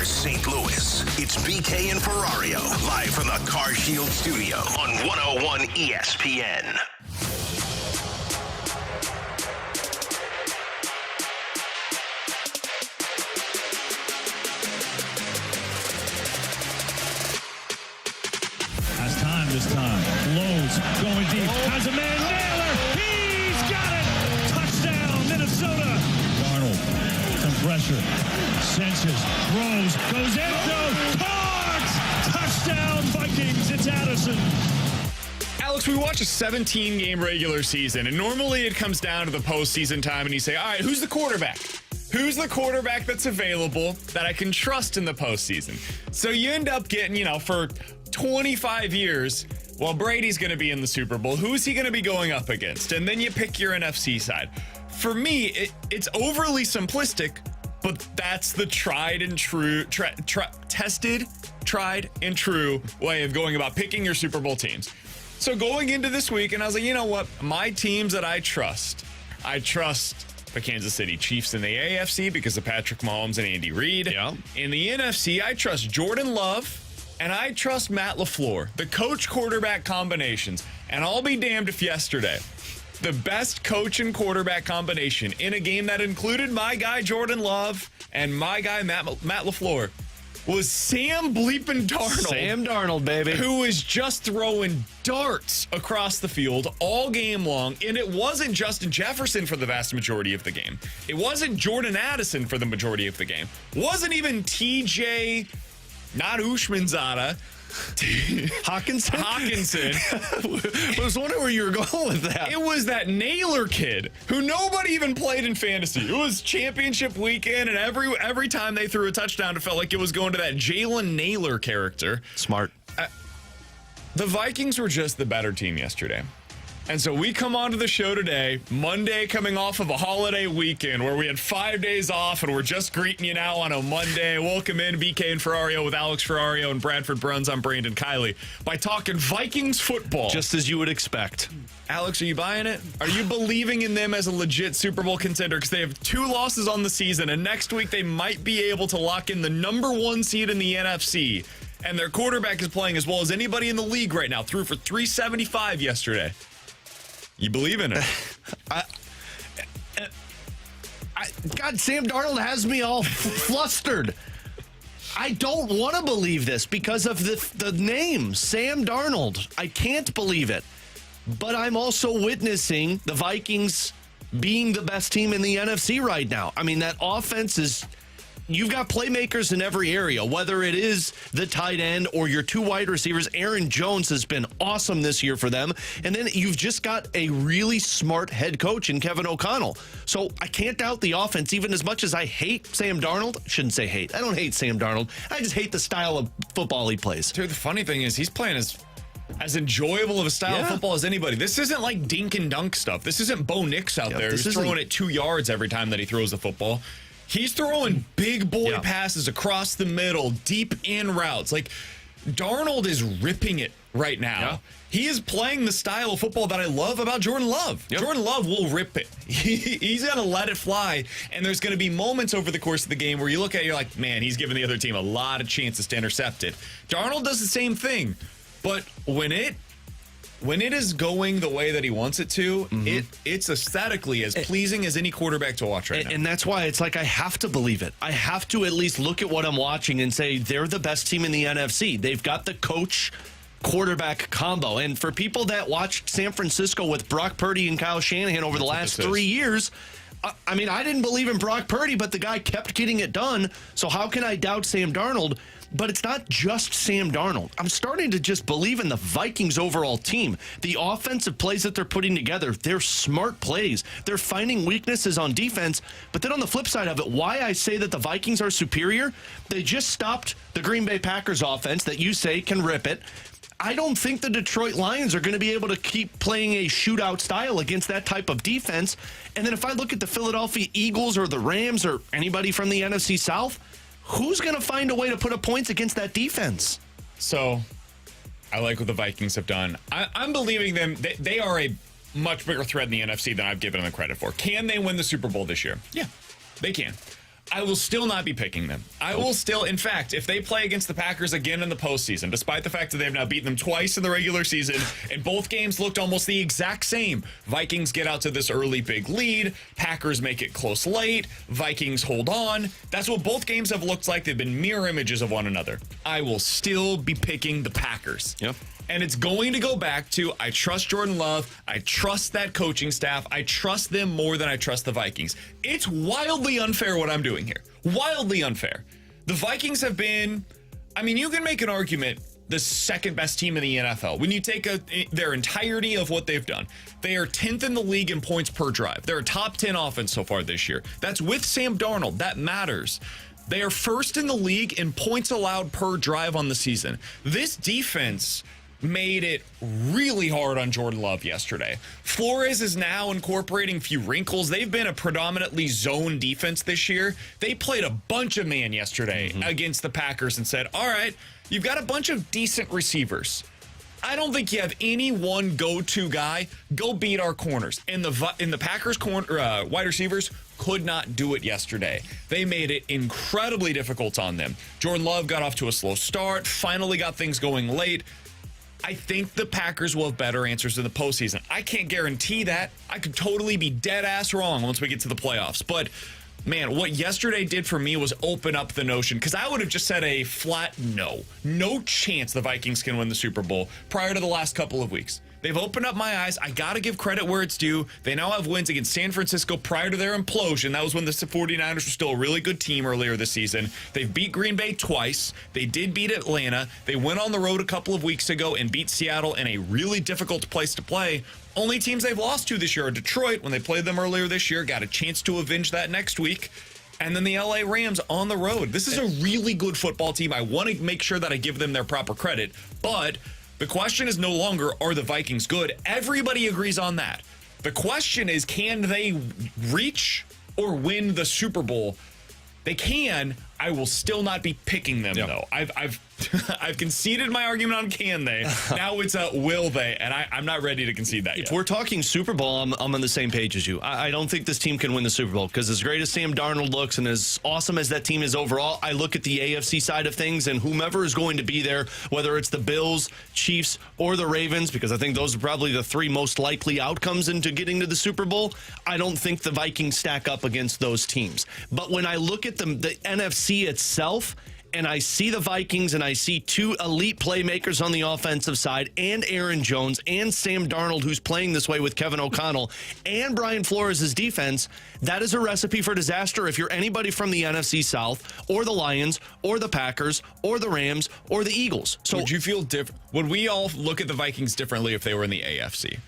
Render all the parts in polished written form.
Cars St. Louis. It's BK and Ferrario, live from the Car Shield studio on 101 ESPN. Has time this time. Blows, going deep. Has a man. Naylor. He's got it. Touchdown, Minnesota. Darnold. Some pressure. Senses. Throws. Goes end zone. Caught. Touchdown, Vikings. It's Addison. Alex, we watch a 17-game regular season, and normally it comes down to the postseason time, and you say, all right, who's the quarterback? Who's the quarterback that's available that I can trust in the postseason? So you end up getting, for 25 years, well, Brady's going to be in the Super Bowl. Who's he going to be going up against? And then you pick your NFC side. For me, it's overly simplistic, but that's the tried and true way of going about picking your Super Bowl teams. So going into this week, and I was like, you know what? My teams that I trust the Kansas City Chiefs in the AFC because of Patrick Mahomes and Andy Reid. Yeah. In the NFC, I trust Jordan Love and I trust Matt LaFleur, the coach-quarterback combinations. And I'll be damned if yesterday, the best coach and quarterback combination in a game that included my guy Jordan Love and my guy Matt LaFleur was Sam bleeping Darnold. Sam Darnold, baby. Who was just throwing darts across the field all game long. And it wasn't Justin Jefferson for the vast majority of the game. It wasn't Jordan Addison for the majority of the game. Wasn't even TJ, not Ushmanzada. Hawkinson? I was wondering where you were going with that. It was that Naylor kid who nobody even played in fantasy. It was championship weekend, and every time they threw a touchdown, it felt like it was going to that Jalen Naylor character. Smart. The Vikings were just the better team yesterday. And so we come onto the show today, Monday, coming off of a holiday weekend where we had 5 days off, and we're just greeting you now on a Monday. Welcome in, BK and Ferrario with Alex Ferrario and Bradford Bruns. I'm Brandon Kiley. By talking Vikings football. Just as you would expect. Alex, are you buying it? Are you believing in them as a legit Super Bowl contender? Because they have 2 losses on the season, and next week they might be able to lock in the number 1 seed in the NFC. And their quarterback is playing as well as anybody in the league right now. Threw for 375 yesterday. You believe in it? God, Sam Darnold has me all flustered. I don't want to believe this because of the name, Sam Darnold. I can't believe it. But I'm also witnessing the Vikings being the best team in the NFC right now. I mean, that offense is... You've got playmakers in every area, whether it is the tight end or your 2 wide receivers. Aaron Jones has been awesome this year for them. And then you've just got a really smart head coach in Kevin O'Connell. So I can't doubt the offense, even as much as I hate Sam Darnold. I shouldn't say hate. I don't hate Sam Darnold. I just hate the style of football he plays. Dude, the funny thing is he's playing as enjoyable of a style of football as anybody. This isn't like dink and dunk stuff. This isn't Bo Nix out there who's throwing it 2 yards every time that he throws the football. He's throwing big boy passes across the middle, deep in routes. Like, Darnold is ripping it right now. Yeah. He is playing the style of football that I love about Jordan Love. Yep. Jordan Love will rip it. He's going to let it fly, and there's going to be moments over the course of the game where you look at it, you're like, man, he's giving the other team a lot of chances to intercept it. Darnold does the same thing, but when it is going the way that he wants it to, it's aesthetically as pleasing as any quarterback to watch right now. And that's why it's like I have to believe it. I have to at least look at what I'm watching and say they're the best team in the NFC. They've got the coach-quarterback combo. And for people that watched San Francisco with Brock Purdy and Kyle Shanahan over the last 3 years, I mean, I didn't believe in Brock Purdy, but the guy kept getting it done. So how can I doubt Sam Darnold? But it's not just Sam Darnold. I'm starting to just believe in the Vikings overall team. The offensive plays that they're putting together, they're smart plays. They're finding weaknesses on defense. But then on the flip side of it, why I say that the Vikings are superior, they just stopped the Green Bay Packers offense that you say can rip it. I don't think the Detroit Lions are going to be able to keep playing a shootout style against that type of defense. And then if I look at the Philadelphia Eagles or the Rams or anybody from the NFC South, who's going to find a way to put up points against that defense? So I like what the Vikings have done. I'm believing them. They are a much bigger threat in the NFC than I've given them credit for. Can they win the Super Bowl this year? Yeah, they can. I will still not be picking them. I will still, in fact, if they play against the Packers again in the postseason, despite the fact that they have now beaten them twice in the regular season, and both games looked almost the exact same. Vikings get out to this early big lead. Packers make it close late. Vikings hold on. That's what both games have looked like. They've been mirror images of one another. I will still be picking the Packers. Yep. And it's going to go back to, I trust Jordan Love. I trust that coaching staff. I trust them more than I trust the Vikings. It's wildly unfair what I'm doing here. Wildly unfair. The Vikings have been, I mean, you can make an argument, the second best team in the NFL. When you take their entirety of what they've done, they are 10th in the league in points per drive. They're a top 10 offense so far this year. That's with Sam Darnold. That matters. They are first in the league in points allowed per drive on the season. This defense made it really hard on Jordan Love yesterday. Flores is now incorporating a few wrinkles. They've been a predominantly zone defense this year. They played a bunch of man yesterday against the Packers and said, all right, you've got a bunch of decent receivers. I don't think you have any one go-to guy. Go beat our corners. And the Packers wide receivers could not do it yesterday. They made it incredibly difficult on them. Jordan Love got off to a slow start, finally got things going late. I think the Packers will have better answers in the postseason. I can't guarantee that. I could totally be dead ass wrong once we get to the playoffs. But, man, what yesterday did for me was open up the notion, because I would have just said a flat no. No chance the Vikings can win the Super Bowl prior to the last couple of weeks. They've opened up my eyes. I got to give credit where it's due. They now have wins against San Francisco prior to their implosion. That was when the 49ers were still a really good team earlier this season. They've beat Green Bay twice. They did beat Atlanta. They went on the road a couple of weeks ago and beat Seattle in a really difficult place to play. Only teams they've lost to this year are Detroit. When they played them earlier this year, got a chance to avenge that next week. And then the LA Rams on the road. This is a really good football team. I want to make sure that I give them their proper credit. But the question is no longer, are the Vikings good? Everybody agrees on that. The question is, can they reach or win the Super Bowl? They can. I will still not be picking them, though. I've conceded my argument on can they. Now it's a will they, and I'm not ready to concede that yet. If we're talking Super Bowl, I'm on the same page as you. I don't think this team can win the Super Bowl, because as great as Sam Darnold looks and as awesome as that team is overall, I look at the AFC side of things, and whomever is going to be there, whether it's the Bills, Chiefs, or the Ravens, because I think those are probably the three most likely outcomes into getting to the Super Bowl, I don't think the Vikings stack up against those teams. But when I look at the NFC itself, and I see the Vikings, and I see two elite playmakers on the offensive side, and Aaron Jones, and Sam Darnold, who's playing this way with Kevin O'Connell, and Brian Flores' defense, that is a recipe for disaster if you're anybody from the NFC South, or the Lions, or the Packers, or the Rams, or the Eagles. So would you feel different? Would we all look at the Vikings differently if they were in the AFC?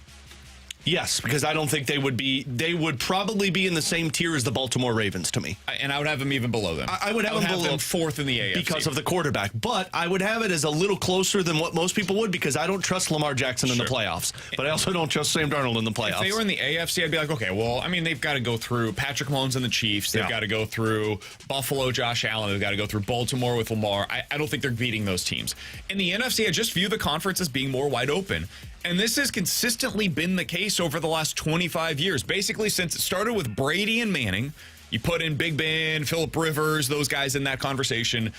Yes, because I don't think they would probably be in the same tier as the Baltimore Ravens to me. And I would have them even below them. I would have them fourth in the AFC. Because of the quarterback. But I would have it as a little closer than what most people would, because I don't trust Lamar Jackson in the playoffs. But I also don't trust Sam Darnold in the playoffs. If they were in the AFC, I'd be like, okay, well, I mean, they've got to go through Patrick Mahomes and the Chiefs. They've got to go through Buffalo, Josh Allen. They've got to go through Baltimore with Lamar. I don't think they're beating those teams. In the NFC, I just view the conference as being more wide open. And this has consistently been the case over the last 25 years. Basically, since it started with Brady and Manning, you put in Big Ben, Phillip Rivers, those guys in that conversation.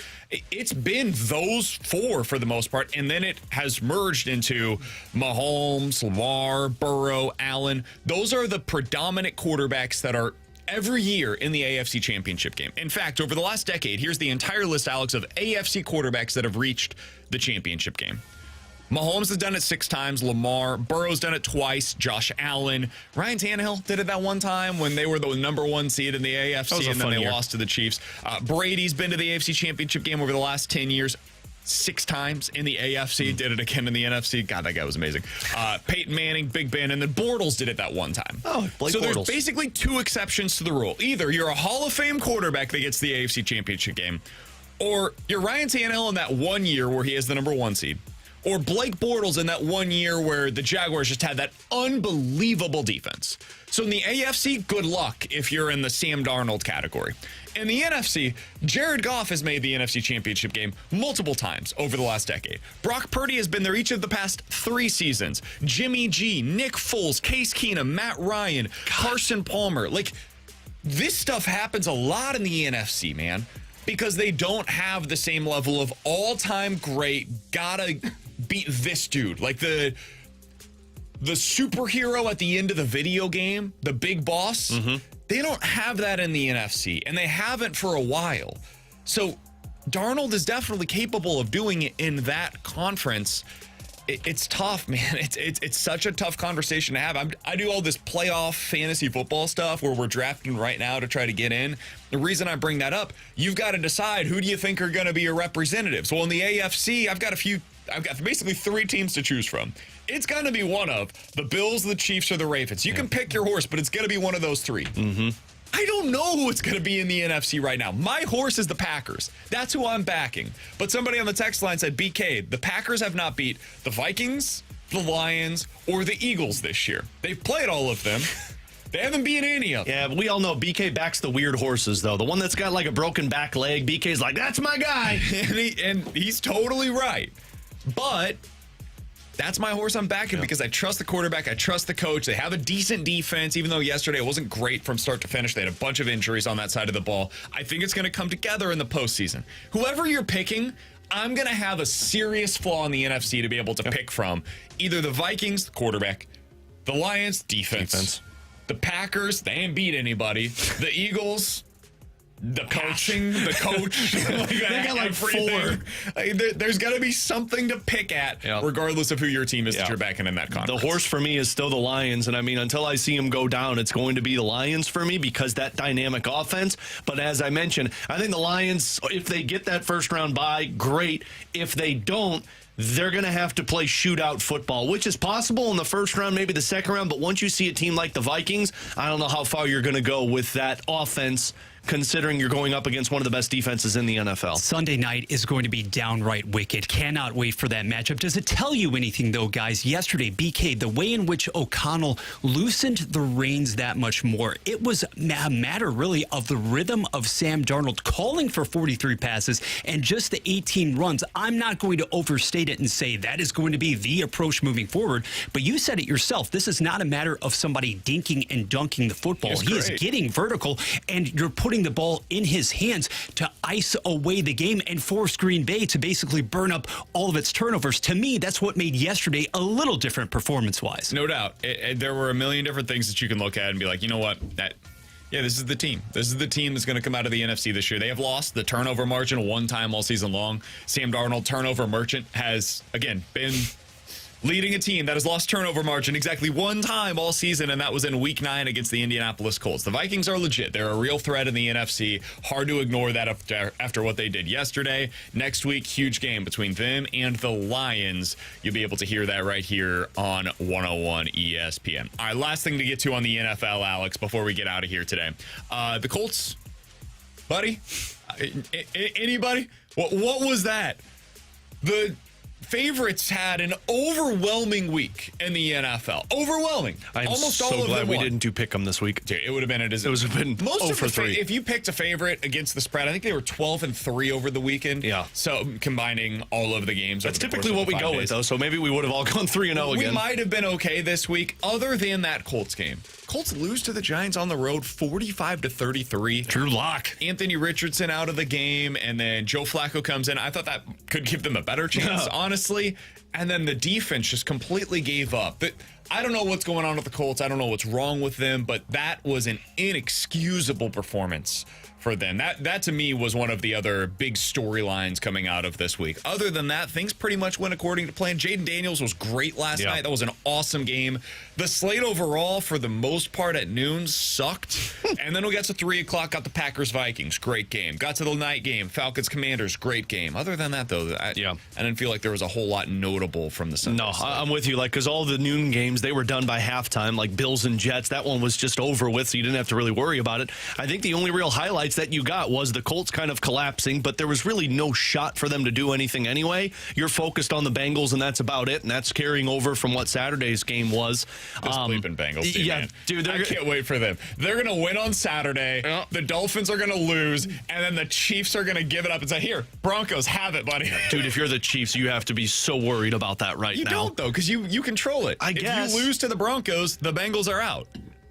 It's been those four for the most part, and then it has merged into Mahomes, Lamar, Burrow, Allen. Those are the predominant quarterbacks that are every year in the AFC Championship game. In fact, over the last decade, here's the entire list, Alex, of AFC quarterbacks that have reached the championship game. Mahomes has done it 6 times. Lamar. Burrow's done it twice. Josh Allen. Ryan Tannehill did it that one time when they were the number 1 seed in the AFC, and then they lost to the Chiefs. Brady's been to the AFC Championship game over the last 10 years 6 times in the AFC. Did it again in the NFC. God, that guy was amazing. Peyton Manning, Big Ben, and then Bortles did it that one time. Oh, Blake So Bortles. there's basically 2 exceptions to the rule. Either you're a Hall of Fame quarterback that gets the AFC Championship game, or you're Ryan Tannehill in that one year where he is the number 1 seed. Or Blake Bortles in that one year where the Jaguars just had that unbelievable defense. So in the AFC, good luck if you're in the Sam Darnold category. In the NFC, Jared Goff has made the NFC Championship game multiple times over the last decade. Brock Purdy has been there each of the past 3 seasons. Jimmy G, Nick Foles, Case Keenum, Matt Ryan, Carson Palmer. this stuff happens a lot in the NFC, man, because they don't have the same level of all-time great, gotta beat this dude. Like the superhero at the end of the video game, the big boss, they don't have that in the NFC, and they haven't for a while. So Darnold is definitely capable of doing it in that conference. It's tough, man. It's such a tough conversation to have. I do all this playoff fantasy football stuff where we're drafting right now to try to get in. The reason I bring that up, you've got to decide who do you think are going to be your representatives. Well, in the AFC, I've got basically 3 teams to choose from. It's going to be one of the Bills, the Chiefs, or the Ravens. You can pick your horse, but it's going to be one of those 3. I don't know who it's going to be in the NFC right now. My horse is the Packers. That's who I'm backing. But somebody on the text line said, BK, the Packers have not beat the Vikings, the Lions, or the Eagles this year. They've played all of them. They haven't beaten any of them. Yeah, but we all know BK backs the weird horses, though. The one that's got like a broken back leg, BK's like, that's my guy. and he's totally right. But that's my horse I'm backing because I trust the quarterback. I trust the coach. They have a decent defense, even though yesterday it wasn't great from start to finish. They had a bunch of injuries on that side of the ball. I think it's going to come together in the postseason. Whoever you're picking, I'm going to have a serious flaw in the NFC to be able to pick from. Either the Vikings, the quarterback, the Lions, defense. The Packers, they ain't beat anybody. The Eagles, the coaching, the coach. They got like 4. There's got to be something to pick at, regardless of who your team is that you're backing in that conference. The horse for me is still the Lions. And I mean, until I see them go down, it's going to be the Lions for me because that dynamic offense. But as I mentioned, I think the Lions, if they get that first round bye, great. If they don't, they're going to have to play shootout football, which is possible in the first round, maybe the second round. But once you see a team like the Vikings, I don't know how far you're going to go with that offense, considering you're going up against one of the best defenses in the NFL. Sunday night is going to be downright wicked. Cannot wait for that matchup. Does it tell you anything, though, guys? Yesterday, BK, the way in which O'Connell loosened the reins that much more, it was a matter, really, of the rhythm of Sam Darnold calling for 43 passes and just the 18 runs. I'm not going to overstate it and say that is going to be the approach moving forward, but you said it yourself. This is not a matter of somebody dinking and dunking the football. He is getting vertical, and you're putting the ball in his hands to ice away the game and force Green Bay to basically burn up all of its turnovers. To me, that's what made yesterday a little different performance-wise. No doubt. There were a million different things that you can look at and be like, you know what? This is the team. This is the team that's going to come out of the NFC this year. They have lost the turnover margin one time all season long. Sam Darnold, turnover merchant, has, again, been leading a team that has lost turnover margin exactly one time all season, and that was in Week 9 against the Indianapolis Colts. The Vikings are legit. They're a real threat in the NFC. Hard to ignore that after what they did yesterday. Next week, huge game between them and the Lions. You'll be able to hear that right here on 101 ESPN. All right, last thing to get to on the NFL, Alex, before we get out of here today. The Colts, buddy? Anybody? What was that? The favorites had an overwhelming week in the NFL. Overwhelming. I'm almost so all of glad them we won. didn't do pick 'em this week. Dude, it would have been It would have been most 0 of for the 3. if you picked a favorite against the spread, I think they were 12-3 over the weekend. Yeah. So combining all of the games. That's typically what we go with, though. So maybe we would have all gone 3-0 again. We might have been okay this week, other than that Colts game. Colts lose to the Giants on the road 45-33. Drew Lock. Anthony Richardson out of the game, and then Joe Flacco comes in. I thought that could give them a better chance, honestly. And then the defense just completely gave up. But I don't know what's going on with the Colts. I don't know what's wrong with them, but that was an inexcusable performance for them. That to me was one of the other big storylines coming out of this week. Other than that, things pretty much went according to plan. Jaden Daniels was great last night. That was an awesome game. The slate overall, for the most part at noon, sucked. And then we got to 3 o'clock, got the Packers-Vikings. Great game. Got to the night game, Falcons-Commanders. Great game. Other than that, though, I didn't feel like there was a whole lot notable from the Sunday. No, I'm with you. Because all the noon games, they were done by halftime, like Bills and Jets. That one was just over with, so you didn't have to really worry about it. I think the only real highlights that you got was the Colts kind of collapsing, but there was really no shot for them to do anything anyway. You're focused on the Bengals, and that's about it, and that's carrying over from what Saturday's game was. The sleeping Bengals team, man. Dude, I can't wait for them. They're going to win on Saturday. The Dolphins are going to lose, and then the Chiefs are going to give it up and say, here, Broncos, have it, buddy. Dude, if you're the Chiefs, you have to be so worried about that now. You don't, though, because you control it. I guess. If you lose to the Broncos, the Bengals are out.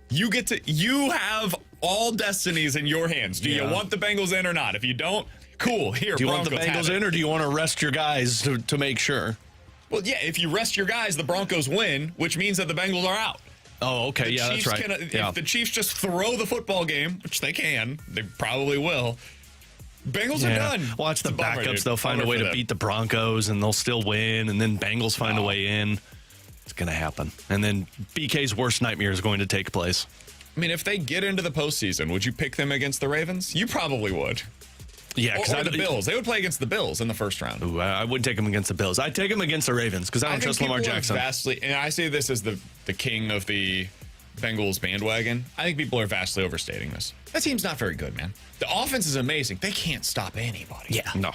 You have all destinies in your hands. Do you want the Bengals in or not? If you don't, cool. Here, do you Broncos want the Bengals in, or do you want to rest your guys to make sure? Well, yeah, if you rest your guys, the Broncos win, which means that the Bengals are out. Oh, okay. Yeah, that's right. If the Chiefs just throw the football game, which they can, they probably will, Bengals are done. Watch the backups. They'll find a way to beat the Broncos, and they'll still win, and then Bengals find a way in. It's going to happen. And then BK's worst nightmare is going to take place. I mean, if they get into the postseason, would you pick them against the Ravens? You probably would. Yeah, because the Bills. They would play against the Bills in the first round. Ooh, I wouldn't take them against the Bills. I'd take them against the Ravens because I don't trust Lamar Jackson. And I say this as the king of the Bengals bandwagon. I think people are vastly overstating this. That team's not very good, man. The offense is amazing. They can't stop anybody. Yeah. No.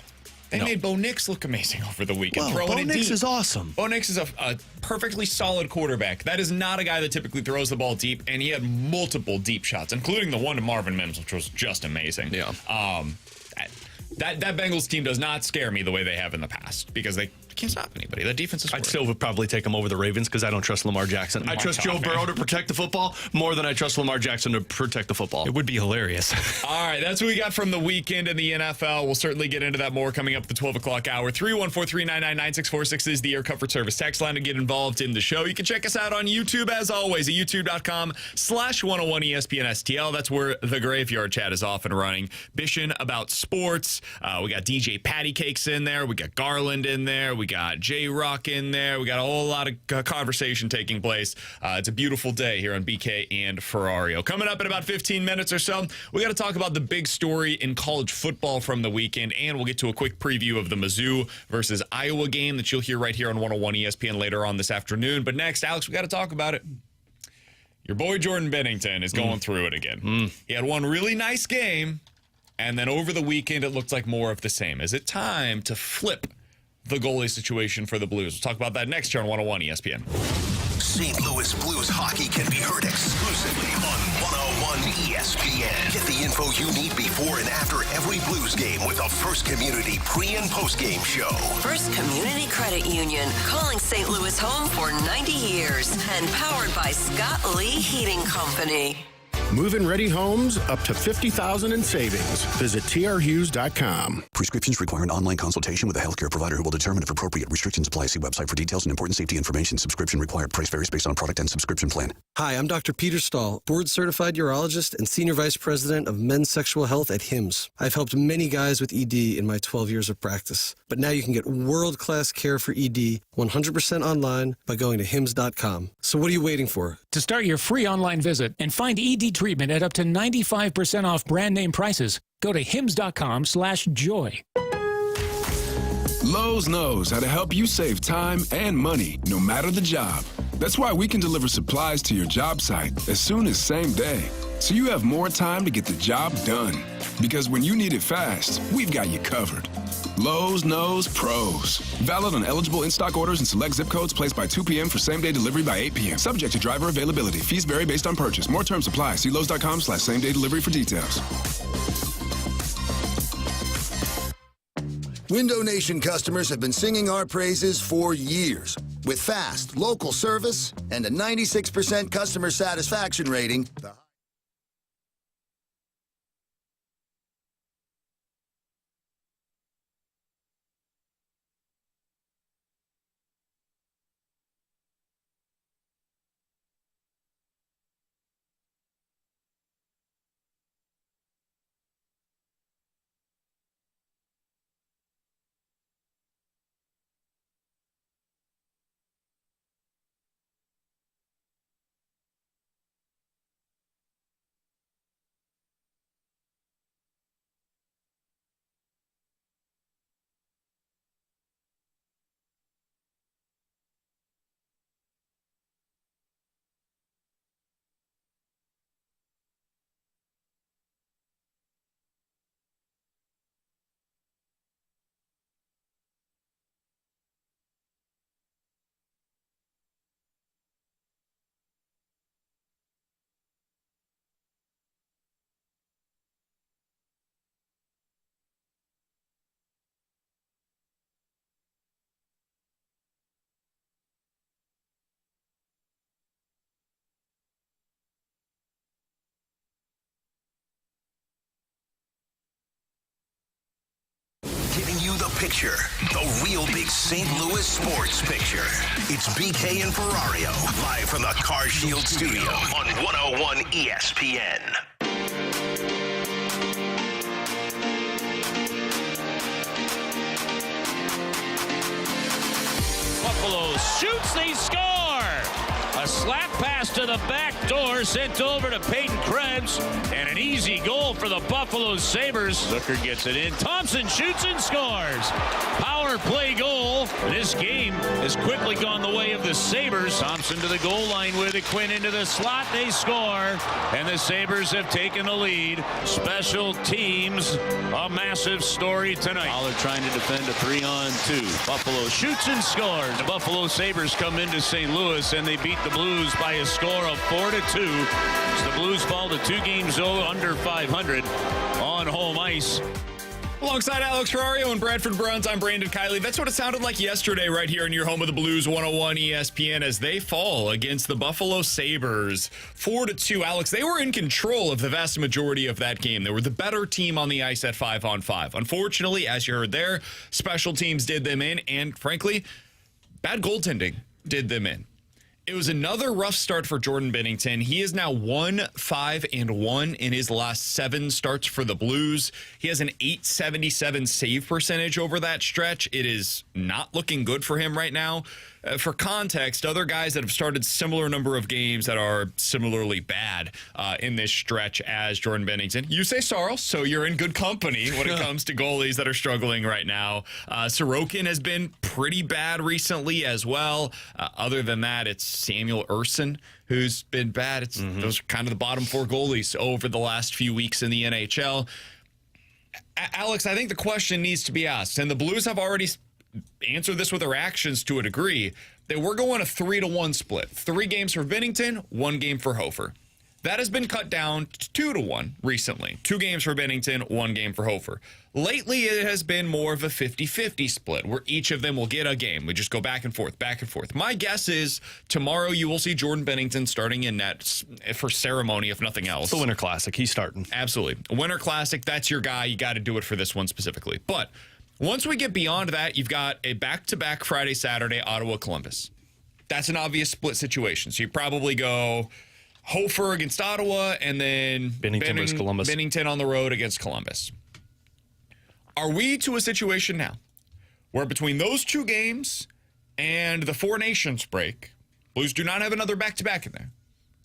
They made Bo Nix look amazing over the weekend. Well, Bo Nix is awesome. Bo Nix is a perfectly solid quarterback. That is not a guy that typically throws the ball deep, and he had multiple deep shots, including the one to Marvin Mims, which was just amazing. Yeah. That Bengals team does not scare me the way they have in the past because they can't stop anybody. The defense is. I'd still would probably take them over the Ravens because I don't trust Lamar Jackson. I trust Joe Burrow to protect the football more than I trust Lamar Jackson to protect the football. It would be hilarious. All right, that's what we got from the weekend in the NFL. We'll certainly get into that more coming up at the 12 o'clock hour. 314-399-9646 is the Air Comfort Service text line to get involved in the show. You can check us out on YouTube as always at youtube.com/101ESPN STL. That's where the Graveyard Chat is off and running. Bishing about sports. We got DJ Patty Cakes in there. We got Garland in there. We got J-Rock in there. We got a whole lot of conversation taking place. It's a beautiful day here on BK and Ferrario. Coming up in about 15 minutes or so, we got to talk about the big story in college football from the weekend, and we'll get to a quick preview of the Mizzou versus Iowa game that you'll hear right here on 101 ESPN later on this afternoon. But next, Alex, we got to talk about it. Your boy Jordan Bennington is going through it again. He had one really nice game, and then over the weekend, it looked like more of the same. Is it time to flip the goalie situation for the Blues? We'll talk about that next here on 101 ESPN. St. Louis Blues hockey can be heard exclusively on 101 ESPN. Get the info you need before and after every Blues game with a First Community pre- and post-game show. First Community Credit Union, calling St. Louis home for 90 years and powered by Scott Lee Heating Company. Move-in ready homes up to $50,000 in savings. Visit trhughes.com. Prescriptions require an online consultation with a healthcare provider who will determine if appropriate restrictions apply. See website for details and important safety information. Subscription required. Price varies based on product and subscription plan. Hi, I'm Dr. Peter Stahl, board-certified urologist and senior vice president of men's sexual health at HIMSS. I've helped many guys with ED in my 12 years of practice. But now you can get world-class care for ED 100% online by going to hims.com. So what are you waiting for? To start your free online visit and find ED treatment at up to 95% off brand name prices, go to hims.com/joy. Lowe's knows how to help you save time and money, no matter the job. That's why we can deliver supplies to your job site as soon as same day, so you have more time to get the job done. Because when you need it fast, we've got you covered. Lowe's knows pros. Valid on eligible in-stock orders and select zip codes placed by 2 p.m. for same-day delivery by 8 p.m. Subject to driver availability. Fees vary based on purchase. More terms apply. See Lowe's.com/same-day delivery for details. Window Nation customers have been singing our praises for years. With fast, local service and a 96% customer satisfaction rating, you the picture, the real big St. Louis sports picture. It's BK and Ferrario, live from the Car Shield studio on 101 ESPN. Buffalo shoots, they score! A slap pass to the back door sent over to Peyton Krebs, and an easy goal for the Buffalo Sabres. Zucker gets it in. Thompson shoots and scores. Power play goal. This game has quickly gone the way of the Sabres. Thompson to the goal line with it. Quinn into the slot. They score, and the Sabres have taken the lead. Special teams, a massive story tonight. Fowler trying to defend a 3-on-2. Buffalo shoots and scores. The Buffalo Sabres come into St. Louis, and they beat the Blues by a score of 4-2. As the Blues fall to 2 games under 500 on home ice. Alongside Alex Ferrario and Bradford Bruns, I'm Brandon Kiley. That's what it sounded like yesterday right here in your home of the Blues, 101 ESPN, as they fall against the Buffalo Sabres 4-2. Alex, they were in control of the vast majority of that game. They were the better team on the ice at 5-on-5. Unfortunately, as you heard there, special teams did them in, and frankly, bad goaltending did them in. It was another rough start for Jordan Binnington. He is now 1-5-1 in his last 7 starts for the Blues. He has an .877 save percentage over that stretch. It is not looking good for him right now. For context, other guys that have started similar number of games that are similarly bad in this stretch as Jordan Binnington. You say Saros, so you're in good company when it comes to goalies that are struggling right now. Sorokin has been pretty bad recently as well. Other than that, it's Samuel Ersson who's been bad. Those are kind of the bottom 4 goalies over the last few weeks in the NHL. Alex, I think the question needs to be asked, and the Blues have already answered this with their actions to a degree, that we're going a 3-1 split. 3 games for Binnington, 1 game for Hofer. That has been cut down to 2-1 recently. 2 games for Binnington, 1 game for Hofer. Lately, it has been more of a 50-50 split where each of them will get a game. We just go back and forth, back and forth. My guess is tomorrow you will see Jordan Binnington starting in net for ceremony, if nothing else. It's the Winter Classic. He's starting. Absolutely. A Winter Classic, that's your guy. You got to do it for this one specifically. But once we get beyond that, you've got a back-to-back Friday, Saturday, Ottawa, Columbus. That's an obvious split situation. So you probably go Hofer against Ottawa and then Binnington on the road against Columbus. Are we to a situation now where between those 2 games and the 4 Nations break, Blues do not have another back-to-back in there?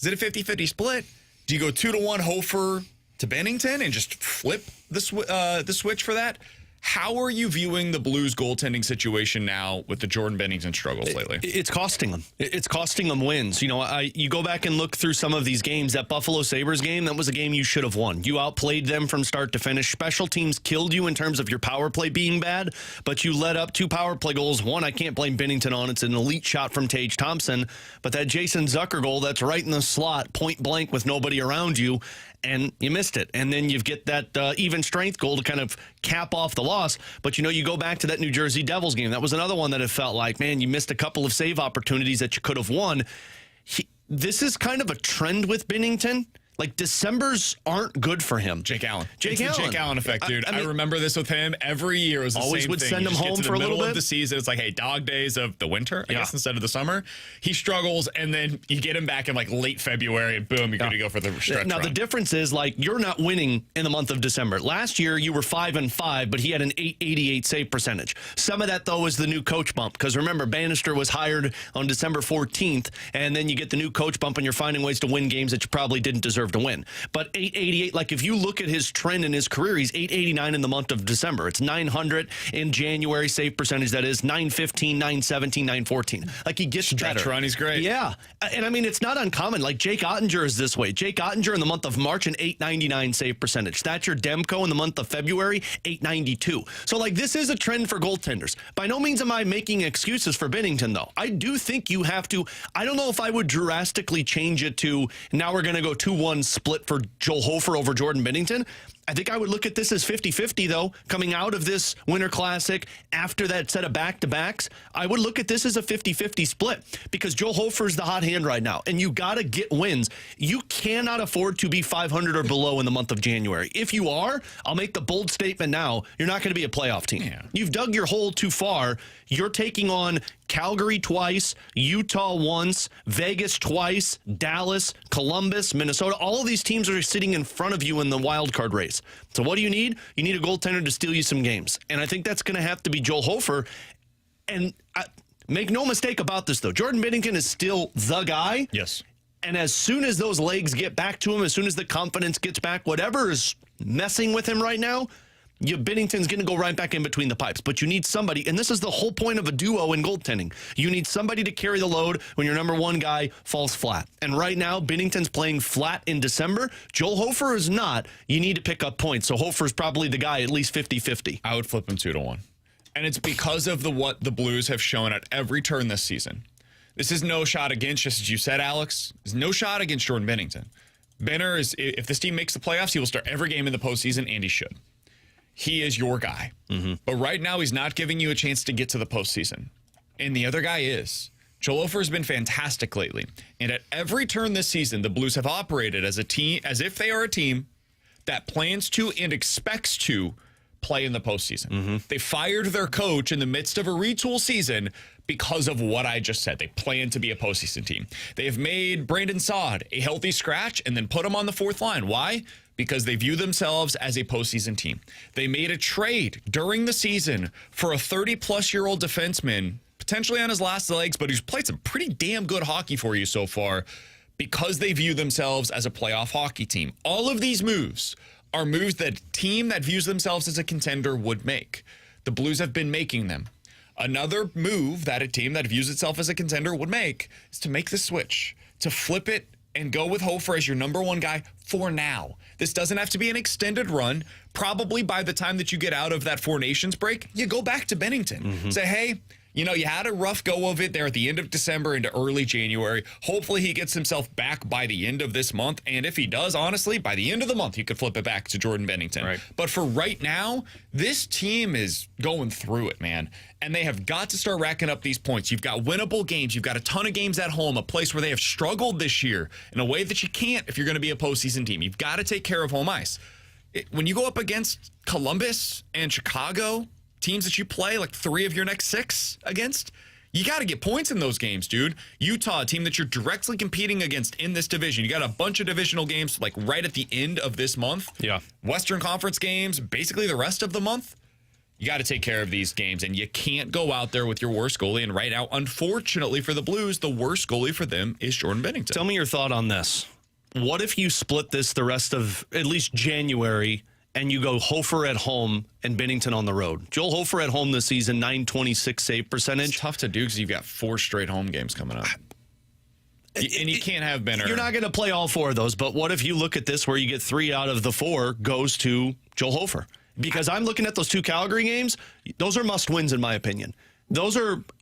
Is it a 50-50 split? Do you go 2-1 Hofer to Binnington and just flip the switch for that? How are you viewing the Blues goaltending situation now with the Jordan Binnington struggles lately? It's costing them. It's costing them wins. You know, you go back and look through some of these games. That Buffalo Sabres game, that was a game you should have won. You outplayed them from start to finish. Special teams killed you in terms of your power play being bad, but you let up 2 power play goals. One, I can't blame Binnington on. It's an elite shot from Tage Thompson, but that Jason Zucker goal, that's right in the slot, point blank with nobody around you, and you missed it. And then you get that even strength goal to kind of cap off the loss. But, you know, you go back to that New Jersey Devils game. That was another one that it felt like, man, you missed a couple of save opportunities that you could have won. This is kind of a trend with Binnington. Like, Decembers aren't good for him. Jake Allen. It's the Jake Allen effect, dude. I remember this with him every year. It was the always same would thing. send him home for a little bit. Of the season, it's like, hey, dog days of the winter, I guess, instead of the summer. He struggles, and then you get him back in like late February, and boom, you're going to go for the stretch Now, run. the difference is, like, you're not winning in the month of December. Last year, you were 5-5, but he had an .888 save percentage. Some of that, though, is the new coach bump, because remember, Bannister was hired on December 14th, and then you get the new coach bump, and you're finding ways to win games that you probably didn't deserve to win. But .888, like, if you look at his trend in his career, he's .889 in the month of December. It's .900 in January save percentage. That is .915, .917, .914. Like, he gets better. Stretch run, he's great. Yeah. And I mean, it's not uncommon. Like, Jake Ottinger is this way. Jake Ottinger in the month of March, an .899 save percentage. Thatcher Demko in the month of February, .892. So, like, this is a trend for goaltenders. By no means am I making excuses for Binnington, though. I do think you have to. I don't know if I would drastically change it to now we're going to go 2-1 split for Joel Hofer over Jordan Binnington. I think I would look at this as 50-50, though, coming out of this Winter Classic after that set of back-to-backs. I would look at this as a 50-50 split because Joel Hofer's the hot hand right now, and you got to get wins. You cannot afford to be 500 or below in the month of January. If you are, I'll make the bold statement now, you're not going to be a playoff team. Yeah. You've dug your hole too far. You're taking on Calgary twice, Utah once, Vegas twice, Dallas, Columbus, Minnesota. All of these teams are sitting in front of you in the wild card race. So what do you need? You need a goaltender to steal you some games. And I think that's going to have to be Joel Hofer. And make no mistake about this, though. Jordan Binnington is still the guy. Yes. And as soon as those legs get back to him, as soon as the confidence gets back, whatever is messing with him right now, Binnington's going to go right back in between the pipes. But you need somebody, and this is the whole point of a duo in goaltending. You need somebody to carry the load when your number one guy falls flat. And right now, Binnington's playing flat in December. Joel Hofer is not. You need to pick up points. So Hofer's probably the guy, at least 50-50. I would flip him 2-1. And it's because of what the Blues have shown at every turn this season. This is no shot against, just as you said, Alex. There's no shot against Jordan Binnington. Benner is, if this team makes the playoffs, he will start every game in the postseason, and he should. He is your guy. Mm-hmm. But right now, he's not giving you a chance to get to the postseason. And the other guy is. Joel Hofer has been fantastic lately. And at every turn this season, the Blues have operated as a team, as if they are a team that plans to and expects to play in the postseason. Mm-hmm. They fired their coach in the midst of a retool season because of what I just said. They plan to be a postseason team. They have made Brandon Saad a healthy scratch and then put him on the fourth line. Why? Because they view themselves as a postseason team. They made a trade during the season for a 30-plus-year-old defenseman, potentially on his last legs, but who's played some pretty damn good hockey for you so far because they view themselves as a playoff hockey team. All of these moves are moves that a team that views themselves as a contender would make. The Blues have been making them. Another move that a team that views itself as a contender would make is to make the switch, to flip it and go with Hofer as your number one guy for now. This doesn't have to be an extended run. Probably by the time that you get out of that Four Nations break, you go back to Binnington. Mm-hmm. Say, hey, you know, you had a rough go of it there at the end of December into early January. Hopefully he gets himself back by the end of this month. And if he does, honestly, by the end of the month, you could flip it back to Jordan Binnington. Right. But for right now, this team is going through it, man. And they have got to start racking up these points. You've got winnable games. You've got a ton of games at home, a place where they have struggled this year in a way that you can't if you're going to be a postseason team. You've got to take care of home ice. When you go up against Columbus and Chicago, teams that you play like 3 of your next 6 against, you got to get points in those games, dude. Utah, a team that you're directly competing against in this division. You got a bunch of divisional games like right at the end of this month. Yeah. Western Conference games, basically the rest of the month. You got to take care of these games, and you can't go out there with your worst goalie. And right now, unfortunately for the Blues, the worst goalie for them is Jordan Binnington. Tell me your thought on this. What if you split this the rest of at least January and you go Hofer at home and Binnington on the road? Joel Hofer at home this season, .926 save percentage. It's tough to do because you've got 4 straight home games coming up. And you can't have Benner. You're not going to play all 4 of those, but what if you look at this where you get 3 out of the 4 goes to Joel Hofer? Because I'm looking at those 2 Calgary games. Those are must-wins in my opinion.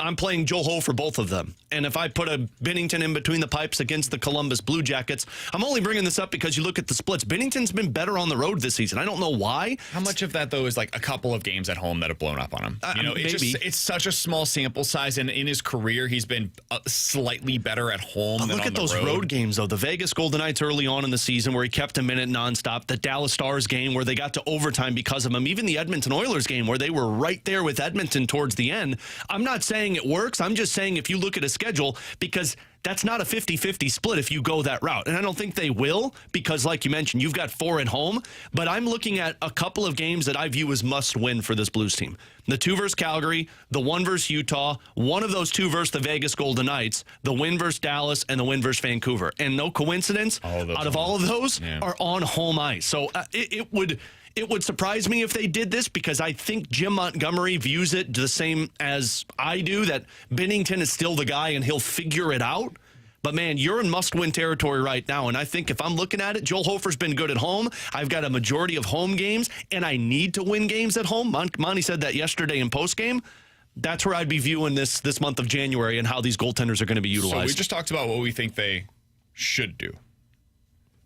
I'm playing Joel Hofer, both of them. And if I put a Binnington in between the pipes against the Columbus Blue Jackets, I'm only bringing this up because you look at the splits. Binnington's been better on the road this season. I don't know why. How much of that, though, is like a couple of games at home that have blown up on him? You know, it's such a small sample size, and in his career, he's been slightly better at home than look on at those road games, though. The Vegas Golden Knights early on in the season where he kept him in it nonstop. The Dallas Stars game where they got to overtime because of him. Even the Edmonton Oilers game where they were right there with Edmonton towards the end. I'm not saying it works. I'm just saying if you look at a schedule, because that's not a 50-50 split if you go that route. And I don't think they will because, like you mentioned, you've got 4 at home. But I'm looking at a couple of games that I view as must-win for this Blues team. The 2 versus Calgary, the 1 versus Utah, one of those 2 versus the Vegas Golden Knights, the win versus Dallas, and the win versus Vancouver. And no coincidence, out of all of those are on home ice. So it would surprise me if they did this because I think Jim Montgomery views it the same as I do, that Binnington is still the guy and he'll figure it out. But, man, you're in must-win territory right now. And I think if I'm looking at it, Joel Hofer's been good at home. I've got a majority of home games, and I need to win games at home. Monty said that yesterday in postgame. That's where I'd be viewing this month of January and how these goaltenders are going to be utilized. So we just talked about what we think they should do.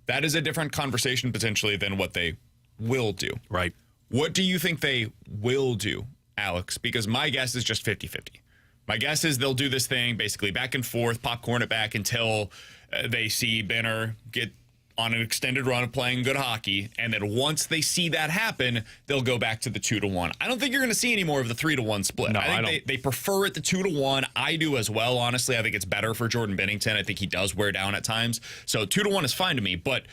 That is a different conversation potentially than what they will do. Right. What do you think they will do, Alex? Because my guess is just 50-50. My guess is they'll do this thing basically back and forth, popcorn it back until they see Benner get on an extended run of playing good hockey, and then once they see that happen, they'll go back to the 2-1. I don't think you're going to see any more of the 3-1 split. No, I think they prefer it the 2-1. I do as well, honestly. I think it's better for Jordan Binnington. I think he does wear down at times. So 2-1 is fine to me, but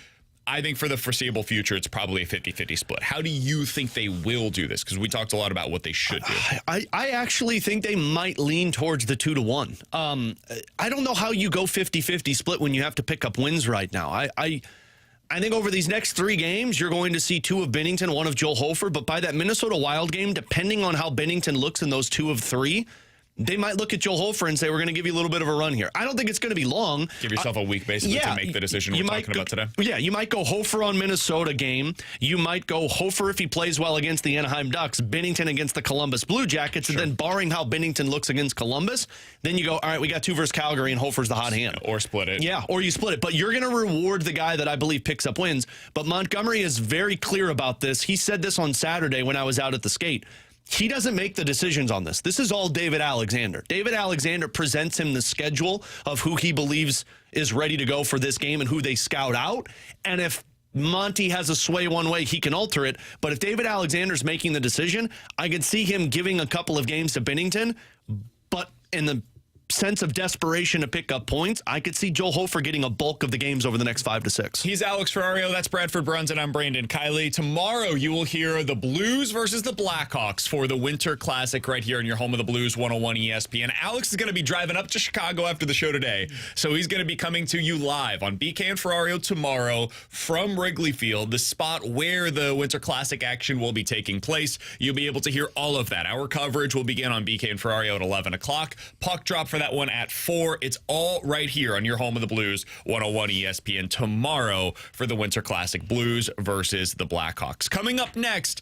I think for the foreseeable future, it's probably a 50-50 split. How do you think they will do this? Because we talked a lot about what they should do. I actually think they might lean towards the 2-1. I don't know how you go 50-50 split when you have to pick up wins right now. I think over these next 3 games, you're going to see 2 of Binnington, 1 of Joel Hofer. But by that Minnesota Wild game, depending on how Binnington looks in those 2 of 3, they might look at Joel Hofer and say, we're going to give you a little bit of a run here. I don't think it's going to be long. Give yourself a week, basically, to make the decision we're talking about today. Yeah, you might go Hofer on Minnesota game. You might go Hofer if he plays well against the Anaheim Ducks, Binnington against the Columbus Blue Jackets, and then barring how Binnington looks against Columbus, then you go, all right, we got 2 versus Calgary, and Hofer's the hot hand. Or split it. Yeah, or you split it. But you're going to reward the guy that I believe picks up wins. But Montgomery is very clear about this. He said this on Saturday when I was out at the skate. He doesn't make the decisions on this. This is all David Alexander. David Alexander presents him the schedule of who he believes is ready to go for this game and who they scout out. And if Monty has a sway one way, he can alter it. But if David Alexander's making the decision, I could see him giving a couple of games to Binnington. But in the sense of desperation to pick up points, I could see Joel Hofer getting a bulk of the games over the next 5 to 6. He's Alex Ferrario. That's Bradford Bruns, and I'm Brandon Kiley. Tomorrow, you will hear the Blues versus the Blackhawks for the Winter Classic right here in your home of the Blues, 101 ESPN. Alex is going to be driving up to Chicago after the show today, so he's going to be coming to you live on BK and Ferrario tomorrow from Wrigley Field, the spot where the Winter Classic action will be taking place. You'll be able to hear all of that. Our coverage will begin on BK and Ferrario at 11 o'clock. Puck drop for that one at 4. It's all right here on your home of the Blues, 101 ESPN tomorrow for the Winter Classic, Blues versus the Blackhawks. Coming up next,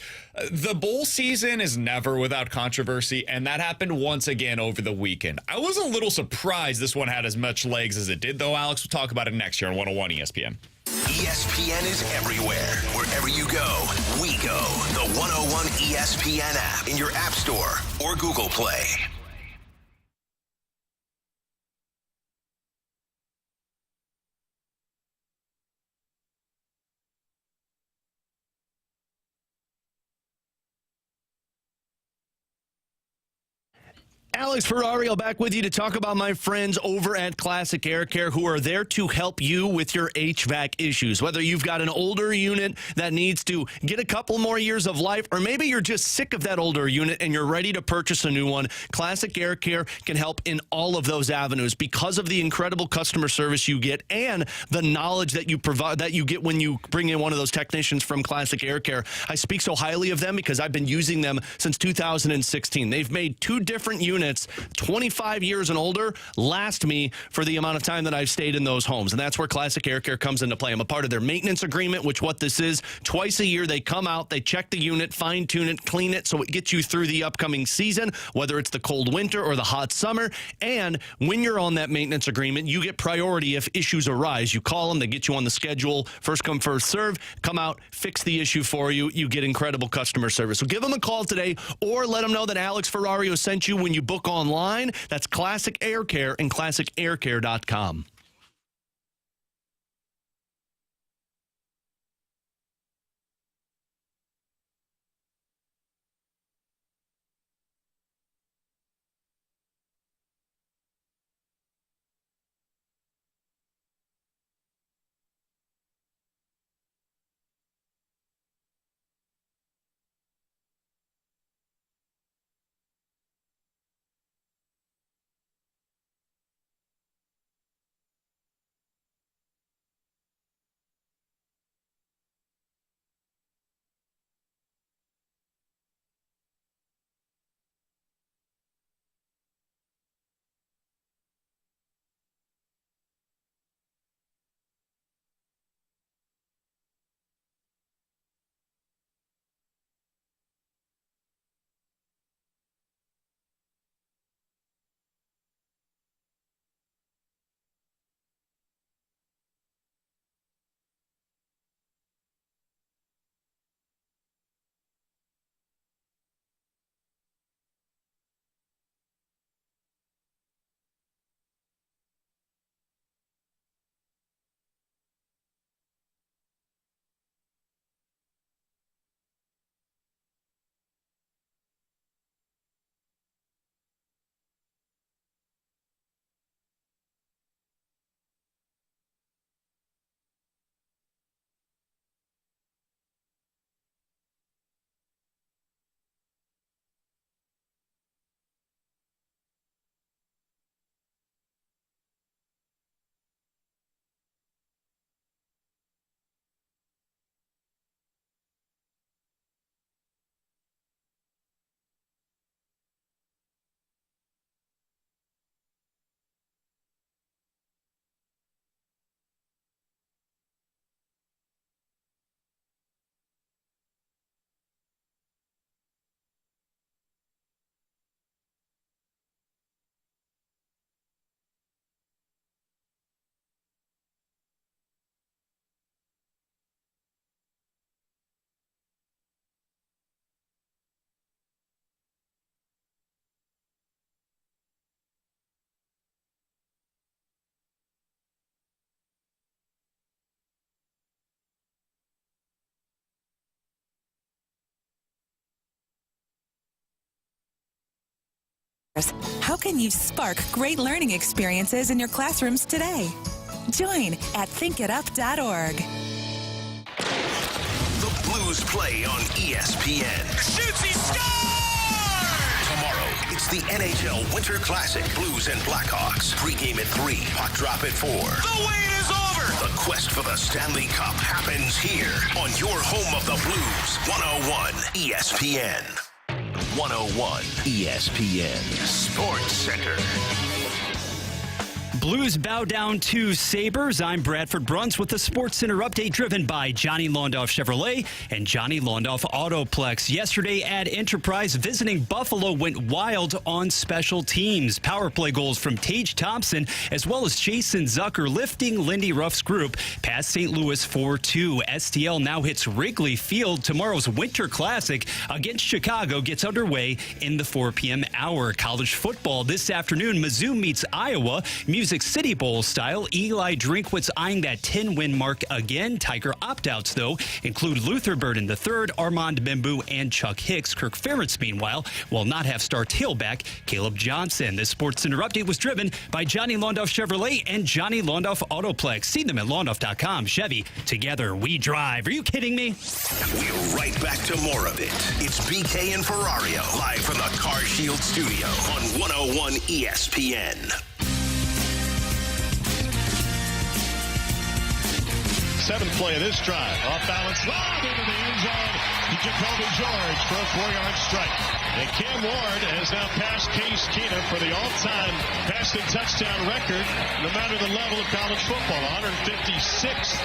the bowl season is never without controversy, and that happened once again over the weekend. I was a little surprised this one had as much legs as it did, though. Alex, we'll talk about it next year on 101 ESPN. ESPN is everywhere. Wherever you go, we go. The 101 ESPN app in your App Store or Google Play. Alex Ferrario back with you to talk about my friends over at Classic Air Care who are there to help you with your HVAC issues. Whether you've got an older unit that needs to get a couple more years of life, or maybe you're just sick of that older unit and you're ready to purchase a new one, Classic Air Care can help in all of those avenues because of the incredible customer service you get and the knowledge that you provide, that you get when you bring in one of those technicians from Classic Air Care. I speak so highly of them because I've been using them since 2016. They've made 2 different units, 25 years and older, last me for the amount of time that I've stayed in those homes. And that's where Classic Air Care comes into play. I'm a part of their maintenance agreement, which what this is, twice a year they come out, they check the unit, fine-tune it, clean it so it gets you through the upcoming season, whether it's the cold winter or the hot summer. And when you're on that maintenance agreement, you get priority if issues arise. You call them, they get you on the schedule, first come, first serve, come out, fix the issue for you. You get incredible customer service. So give them a call today or let them know that Alex Ferrario sent you when you book online. That's Classic Air Care and ClassicAirCare.com. How can you spark great learning experiences in your classrooms today? Join at thinkitup.org. The Blues play on ESPN. Shoots, he scores! Tomorrow, it's the NHL Winter Classic. Blues and Blackhawks. Pre-game at 3. Puck drop at 4. The wait is over! The quest for the Stanley Cup happens here on your home of the Blues. 101 ESPN. 101 ESPN Sports Center. Blues bow down to Sabres. I'm Bradford Bruns with the Sports Center update driven by Johnny Londoff Chevrolet and Johnny Londoff Autoplex. Yesterday at Enterprise, visiting Buffalo went wild on special teams. Power play goals from Tage Thompson as well as Jason Zucker lifting Lindy Ruff's group past St. Louis 4-2. STL now hits Wrigley Field. Tomorrow's Winter Classic against Chicago gets underway in the 4 p.m. hour. College football this afternoon, Mizzou meets Iowa. Music City Bowl style. Eli Drinkwitz eyeing that 10-win mark again. Tiger opt-outs, though, include Luther Burden III, Armand Bembu, and Chuck Hicks. Kirk Ferentz, meanwhile, will not have star tailback Caleb Johnson. This Sports Center update was driven by Johnny Londoff Chevrolet and Johnny Londoff Autoplex. See them at londoff.com. Chevy, together we drive. Are you kidding me? We're right back to more of it. It's BK and Ferrario, live from the Car Shield studio on 101 ESPN. Seventh play of this drive. Off balance, lob into the end zone to Jacoby George for a 4-yard strike. And Cam Ward has now passed Case Keenum for the all-time passing touchdown record, no matter the level of college football, 156.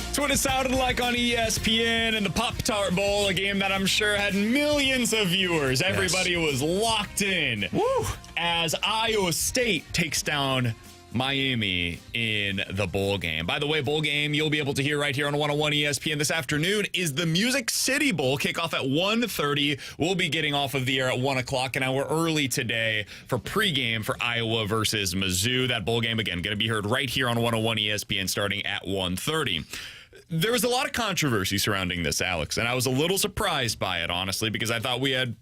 That's what it sounded like on ESPN in the Pop-Tart Bowl, a game that I'm sure had millions of viewers. Yes. Everybody was locked in. Woo! As Iowa State takes down Miami in the bowl game. By the way, bowl game you'll be able to hear right here on 101 ESPN this afternoon is the Music City Bowl. Kickoff at 1:30. We'll be getting off of the air at 1 o'clock, an hour early today for pregame for Iowa versus Mizzou. That bowl game, again, going to be heard right here on 101 ESPN starting at 1:30. There was a lot of controversy surrounding this, Alex, and I was a little surprised by it, honestly, because I thought we had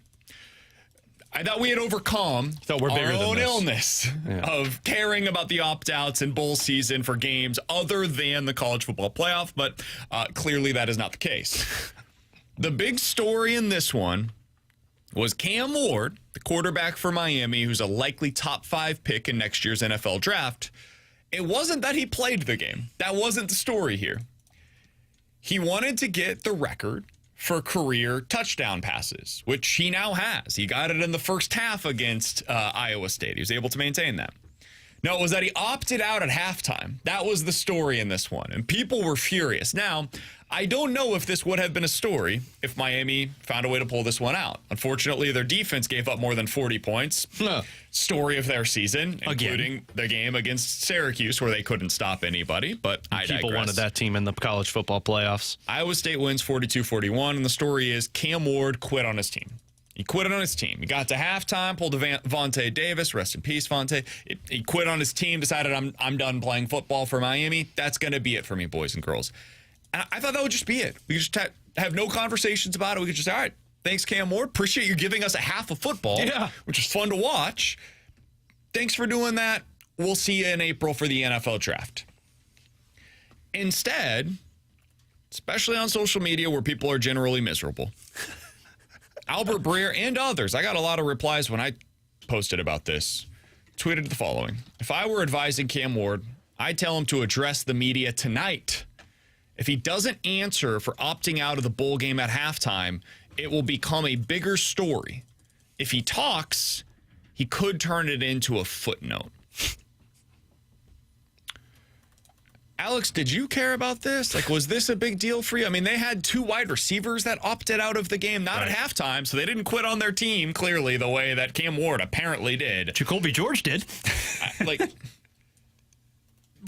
overcome our own illness of caring about the opt-outs and bowl season for games other than the college football playoff, but clearly that is not the case. The big story in this one was Cam Ward, the quarterback for Miami, who's a likely top 5 pick in next year's NFL draft. It wasn't that he played the game. That wasn't the story here. He wanted to get the record for career touchdown passes, which he now has. He got it in the first half against Iowa State. He was able to maintain that. No, it was that he opted out at halftime. That was the story in this one, and people were furious. Now, I don't know if this would have been a story if Miami found a way to pull this one out. Unfortunately, their defense gave up more than 40 points. Story of their season, including the game against Syracuse where they couldn't stop anybody, but I digress. People wanted that team in the college football playoffs. Iowa State wins 42-41, and the story is Cam Ward quit on his team. He quit on his team. He got to halftime, pulled a Vontae Davis. Rest in peace, Vontae. He quit on his team, decided I'm done playing football for Miami. That's going to be it for me, boys and girls. And I thought that would just be it. We could just have no conversations about it. We could just say, all right, thanks, Cam Ward. Appreciate you giving us a half of football, which is fun to watch. Thanks for doing that. We'll see you in April for the NFL draft. Instead, especially on social media where people are generally miserable, Albert Breer and others, I got a lot of replies when I posted about this, tweeted the following. If I were advising Cam Ward, I'd tell him to address the media tonight. If he doesn't answer for opting out of the bowl game at halftime, it will become a bigger story. If he talks, he could turn it into a footnote. Alex, did you care about this? Like, was this a big deal for you? I mean, they had 2 wide receivers that opted out of the game, not at halftime, so they didn't quit on their team, clearly, the way that Cam Ward apparently did. Jacoby George did.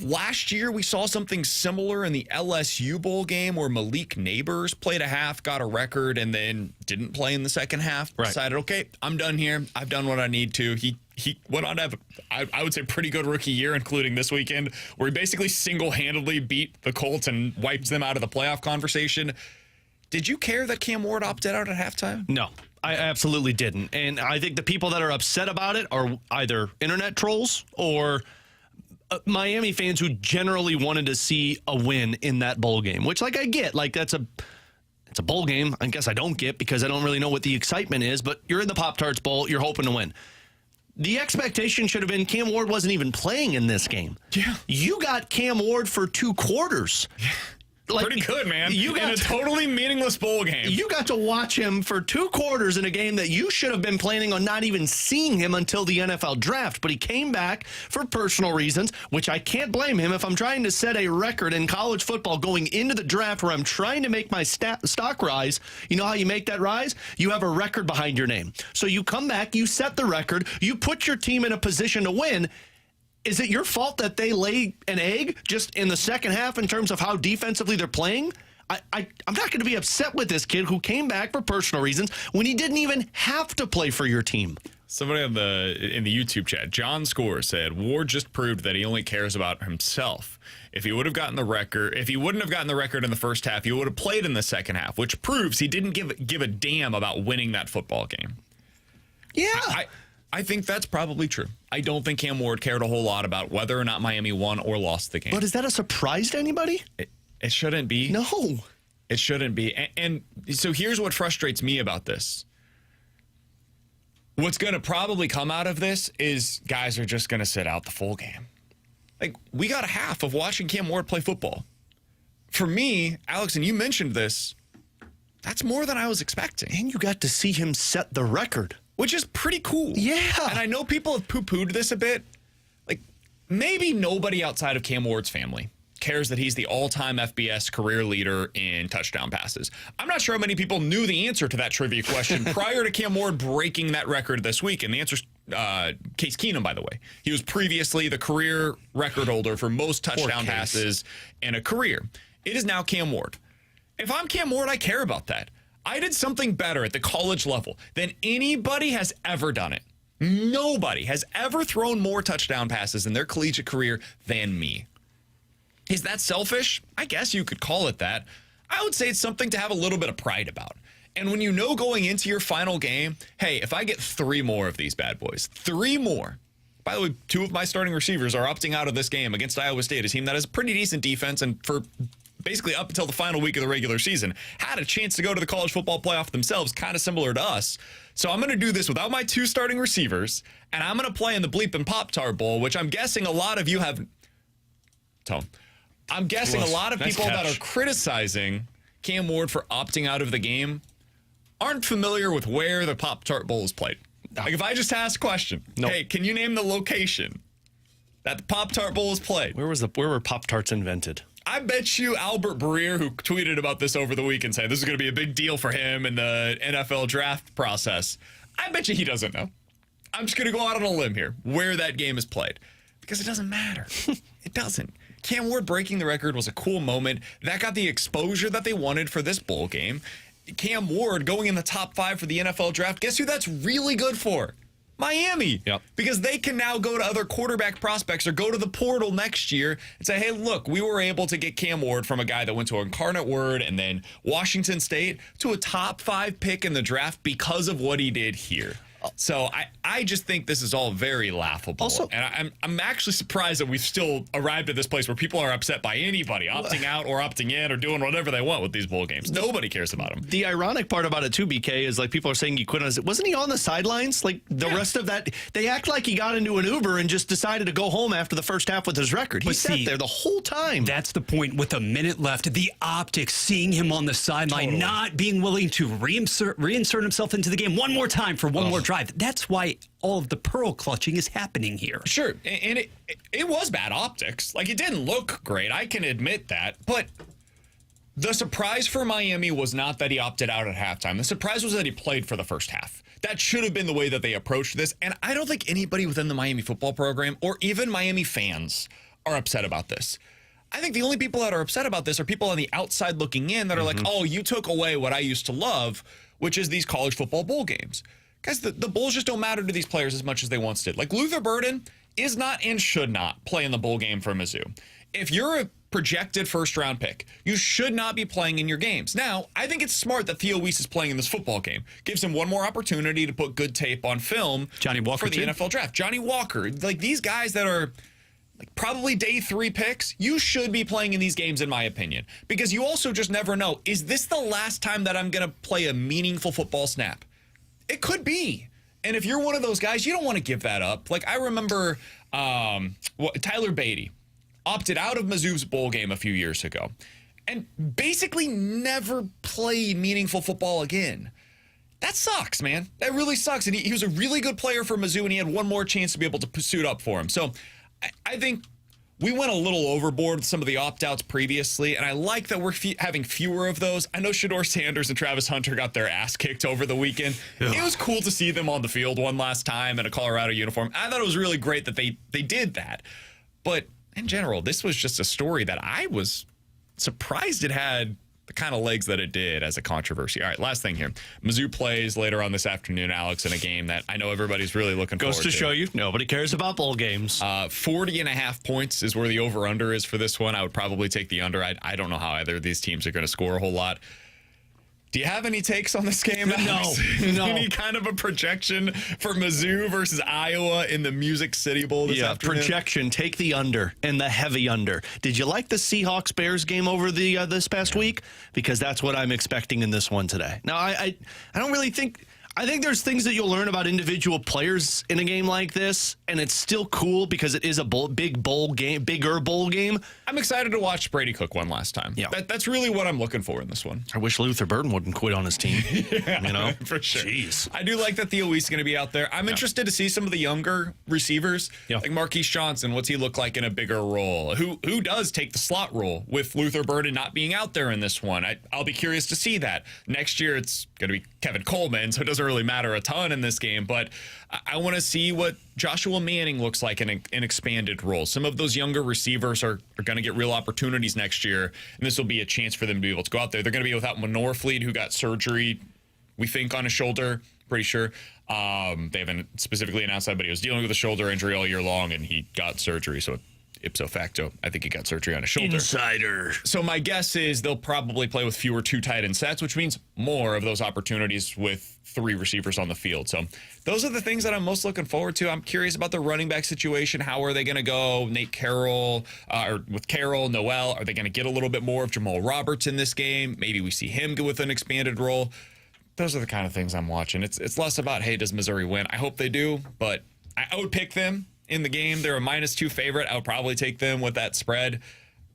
Last year, we saw something similar in the LSU bowl game where Malik Neighbors played a half, got a record, and then didn't play in the second half. Decided, okay, I'm done here. I've done what I need to. He went on to have, I would say, pretty good rookie year, including this weekend, where he basically single-handedly beat the Colts and wiped them out of the playoff conversation. Did you care that Cam Ward opted out at halftime? No. I absolutely didn't. And I think the people that are upset about it are either internet trolls or Miami fans who generally wanted to see a win in that bowl game, which, like, I get. Like, it's a bowl game. I guess I don't get because I don't really know what the excitement is, but you're in the Pop-Tarts Bowl. You're hoping to win. The expectation should have been Cam Ward wasn't even playing in this game. Yeah. You got Cam Ward for 2 quarters. Like, pretty good, man. You got in a totally meaningless bowl game. You got to watch him for 2 quarters in a game that you should have been planning on not even seeing him until the NFL draft. But he came back for personal reasons, which I can't blame him. If I'm trying to set a record in college football going into the draft where I'm trying to make my stock rise, you know how you make that rise? You have a record behind your name. So you come back, you set the record, you put your team in a position to win. Is it your fault that they lay an egg just in the second half in terms of how defensively they're playing? I'm not going to be upset with this kid who came back for personal reasons when he didn't even have to play for your team. Somebody in the YouTube chat, John Score, said Ward just proved that he only cares about himself. If he would have gotten the record, if he wouldn't have gotten the record in the first half, he would have played in the second half, which proves he didn't give a damn about winning that football game. Yeah. I think that's probably true. I don't think Cam Ward cared a whole lot about whether or not Miami won or lost the game. But is that a surprise to anybody? It shouldn't be. No. It shouldn't be. And so here's what frustrates me about this. What's going to probably come out of this is guys are just going to sit out the full game. Like, we got a half of watching Cam Ward play football. For me, Alex, and you mentioned this, that's more than I was expecting. And you got to see him set the record. Which is pretty cool. Yeah. And I know people have poo-pooed this a bit. Like, maybe nobody outside of Cam Ward's family cares that he's the all-time FBS career leader in touchdown passes. I'm not sure how many people knew the answer to that trivia question prior to Cam Ward breaking that record this week. And the answer's Case Keenum, by the way. He was previously the career record holder for most touchdown passes in a career. It is now Cam Ward. If I'm Cam Ward, I care about that. I did something better at the college level than anybody has ever done it. Nobody has ever thrown more touchdown passes in their collegiate career than me. Is that selfish? I guess you could call it that. I would say it's something to have a little bit of pride about. And when you know going into your final game, hey, if I get 3 more of these bad boys, 3 more. By the way, 2 of my starting receivers are opting out of this game against Iowa State, a team that has a pretty decent defense and for basically up until the final week of the regular season, had a chance to go to the college football playoff themselves, kind of similar to us. So I'm going to do this without my 2 starting receivers, and I'm going to play in the Bleepin' Pop-Tart Bowl, which I'm guessing a lot of you have... Tone. I'm guessing a lot of people that are criticizing Cam Ward for opting out of the game aren't familiar with where the Pop-Tart Bowl is played. Like, if I just ask a question, hey, can you name the location that the Pop-Tart Bowl is played? Where were Pop-Tarts invented? I bet you Albert Breer, who tweeted about this over the weekend, saying this is going to be a big deal for him in the NFL draft process. I bet you he doesn't know. I'm just going to go out on a limb here, where that game is played. Because it doesn't matter. It doesn't. Cam Ward breaking the record was a cool moment. That got the exposure that they wanted for this bowl game. Cam Ward going in the top 5 for the NFL draft. Guess who that's really good for? Miami. Yep. Because they can now go to other quarterback prospects or go to the portal next year and say, hey, look, we were able to get Cam Ward from a guy that went to Incarnate Word and then Washington State to a top 5 pick in the draft because of what he did here. So I just think this is all very laughable. Also, and I'm actually surprised that we've still arrived at this place where people are upset by anybody opting out or opting in or doing whatever they want with these bowl games. Nobody cares about them. The ironic part about it too, BK, is like people are saying he quit on his... Wasn't he on the sidelines? Like the rest of that, they act like he got into an Uber and just decided to go home after the first half with his record. He sat there the whole time. That's the point. With a minute left, the optics, seeing him on the sideline, not being willing to reinsert himself into the game one more time for one more drive. That's why all of the pearl clutching is happening here. Sure, and it was bad optics. Like, it didn't look great. I can admit that. But the surprise for Miami was not that he opted out at halftime. The surprise was that he played for the first half. That should have been the way that they approached this. And I don't think anybody within the Miami football program or even Miami fans are upset about this. I think the only people that are upset about this are people on the outside looking in that are like, oh, you took away what I used to love, which is these college football bowl games. Guys, the bowls just don't matter to these players as much as they once did. Like, Luther Burden is not and should not play in the bowl game for Mizzou. If you're projected first-round pick. You should not be playing in your games. Now, I think it's smart that Theo Weiss is playing in this football game. Gives him one more opportunity to put good tape on film Johnny Walker for the NFL draft. Johnny Walker, like these guys that are like probably day 3 picks, you should be playing in these games, in my opinion, because you also just never know. Is this the last time that I'm going to play a meaningful football snap? It could be. And if you're one of those guys, you don't want to give that up. Like I remember Tyler Beatty opted out of Mizzou's bowl game a few years ago and basically never played meaningful football again. That sucks, man. That really sucks. And he was a really good player for Mizzou, and he had one more chance to be able to suit up for him. So I think we went a little overboard with some of the opt-outs previously, and I like that we're having fewer of those. I know Shedeur Sanders and Travis Hunter got their ass kicked over the weekend. Ugh. It was cool to see them on the field one last time in a Colorado uniform. I thought it was really great that they did that. But in general, this was just a story that I was surprised it had the kind of legs that it did as a controversy. All right, last thing here. Mizzou plays later on this afternoon, Alex, in a game that I know everybody's really looking forward to. Goes to show you, nobody cares about bowl games. 40.5 points is where the over-under is for this one. I would probably take the under. I don't know how either of these teams are going to score a whole lot. Do you have any takes on this game, Alex? No. Any kind of a projection for Mizzou versus Iowa in the Music City Bowl this afternoon? Projection, take the under and the heavy under. Did you like the Seahawks-Bears game over the this past week? Because that's what I'm expecting in this one today. Now, I don't really think... I think there's things that you'll learn about individual players in a game like this, and it's still cool because it is a bigger bowl game. I'm excited to watch Brady cook one last time. Yeah. That's really what I'm looking for in this one. I wish Luther Burden wouldn't quit on his team. Yeah, you know? For sure. Jeez. I do like that Theo Weiss is going to be out there. I'm interested to see some of the younger receivers, like Marquise Johnson. What's he look like in a bigger role? Who does take the slot role with Luther Burden not being out there in this one? I'll be curious to see that. Next year, it's going to be Kevin Coleman, so it doesn't really matter a ton in this game, but I want to see what Joshua Manning looks like in an expanded role. Some of those younger receivers are going to get real opportunities next year, and this will be a chance for them to be able to go out there. They're going to be without Norfleet, who got surgery, we think, on his shoulder, pretty sure. They haven't specifically announced that, but he was dealing with a shoulder injury all year long, and he got surgery, so ipso facto, I think he got surgery on his shoulder. Insider. So my guess is they'll probably play with fewer 2 tight end sets, which means more of those opportunities with 3 receivers on the field. So those are the things that I'm most looking forward to. I'm curious about the running back situation. How are they going to go? Nate Carroll, or with Carroll, Noel, are they going to get a little bit more of Jamal Roberts in this game? Maybe we see him go with an expanded role. Those are the kind of things I'm watching. It's less about, hey, does Missouri win? I hope they do, but I would pick them in the game. They're a -2 favorite. I would probably take them with that spread.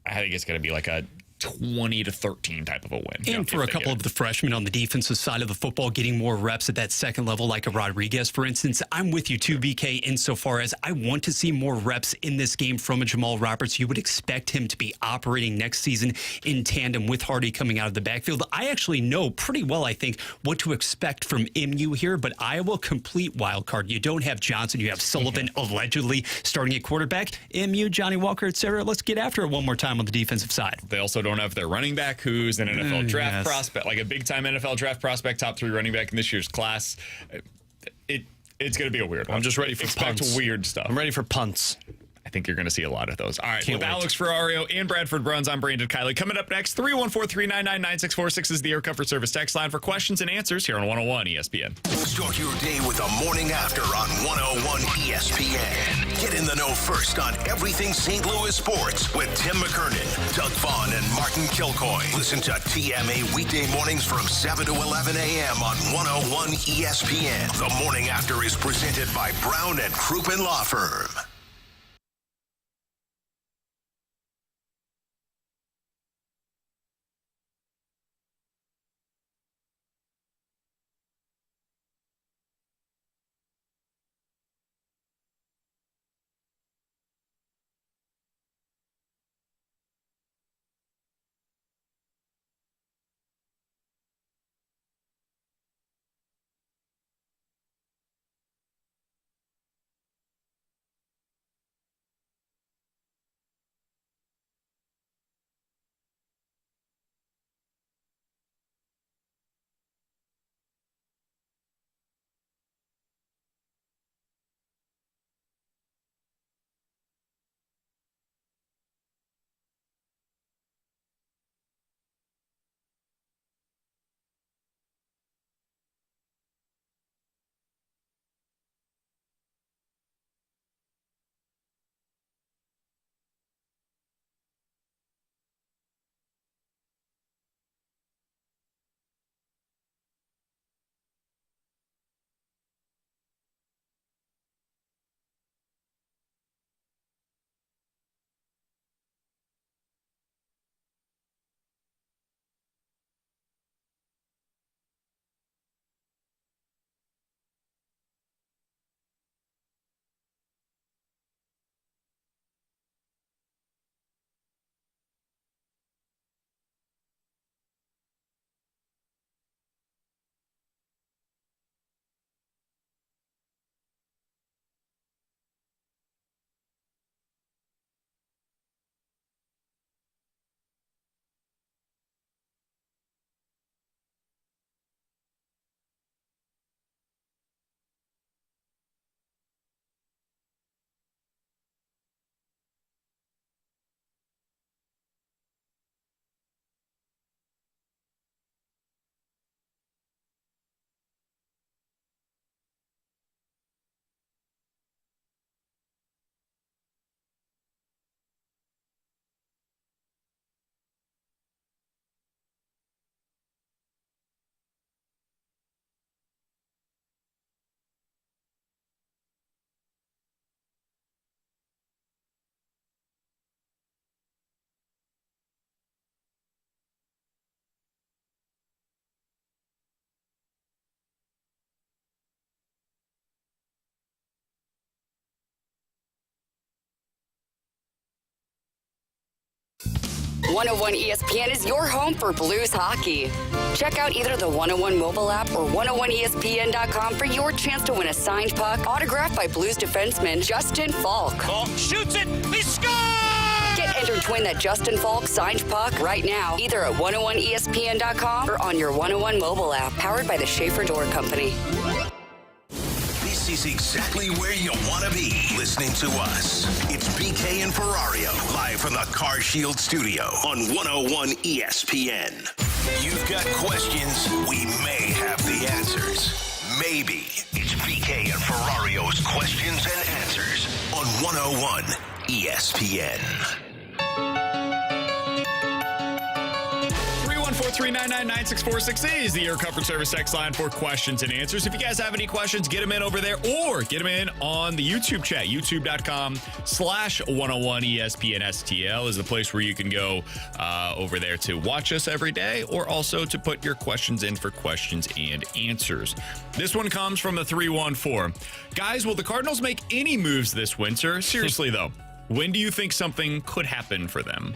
I think it's going to be like a 20-13 type of a win. And for a couple of the freshmen on the defensive side of the football getting more reps at that second level, like a Rodriguez, for instance, I'm with you too, BK, insofar as I want to see more reps in this game from a Jamal Roberts. You would expect him to be operating next season in tandem with Hardy coming out of the backfield. I actually know pretty well, I think, what to expect from MU here, but Iowa, complete wild card. You don't have Johnson. You have Sullivan allegedly starting at quarterback. MU, Johnny Walker, etc. Let's get after it one more time on the defensive side. They also don't have their running back, who's an NFL draft prospect, like a big-time NFL draft prospect, top 3 running back in this year's class. It's going to be a weird one. I'm just ready for punts. Weird stuff. I'm ready for punts. I think you're going to see a lot of those. All right, Can't with wait. Alex Ferrario and Bradford Bruns, I'm Brandon Kiley. Coming up next, 314-399-9646 is the Air Comfort Service text line for questions and answers here on 101 ESPN. Start your day with the morning after on 101 ESPN. Get in the know first on everything St. Louis sports with Tim McKernan, Doug Vaughn, and Martin Kilcoy. Listen to TMA weekday mornings from 7 to 11 a.m. on 101 ESPN. The morning after is presented by Brown and Crouppen Law Firm. 101 ESPN is your home for Blues hockey. Check out either the 101 mobile app or 101ESPN.com for your chance to win a signed puck autographed by Blues defenseman Justin Falk. Falk shoots it. He scores! Get entered to win that Justin Falk signed puck right now, either at 101ESPN.com or on your 101 mobile app, powered by the Schaefer Door Company. This is exactly where you want to be, listening to us. It's BK and Ferrario, live from the Car Shield studio on 101 ESPN. You've got questions, we may have the answers. Maybe. It's BK and Ferrario's questions and answers on 101 ESPN. 314-399-9646 is the Air Comfort Service text line for questions and answers. If you guys have any questions, get them in over there or get them in on the YouTube chat. YouTube.com/101ESPN-STL is the place where you can go over there to watch us every day or also to put your questions in for questions and answers. This one comes from the 314. Guys, will the Cardinals make any moves this winter? Seriously, though, when do you think something could happen for them?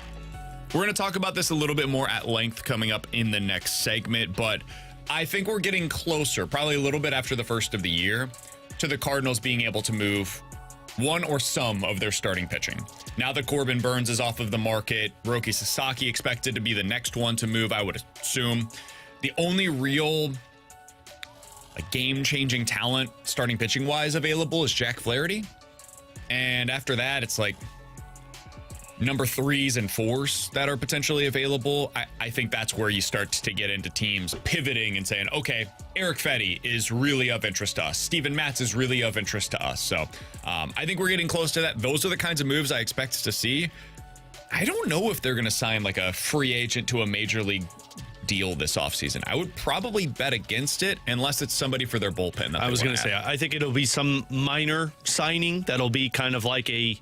We're going to talk about this a little bit more at length coming up in the next segment, but I think we're getting closer, probably a little bit after the first of the year, to the Cardinals being able to move one or some of their starting pitching. Now that Corbin Burns is off of the market, Roki Sasaki expected to be the next one to move, I would assume. The only real game-changing talent starting pitching-wise available is Jack Flaherty. And after that, it's like number 3s and 4s that are potentially available. I think that's where you start to get into teams pivoting and saying, okay, Eric Fetty is really of interest to us. Steven Matz is really of interest to us. So I think we're getting close to that. Those are the kinds of moves I expect to see. I don't know if they're going to sign like a free agent to a major league deal this offseason. I would probably bet against it unless it's somebody for their bullpen. I was going to say, I think it'll be some minor signing that'll be kind of like a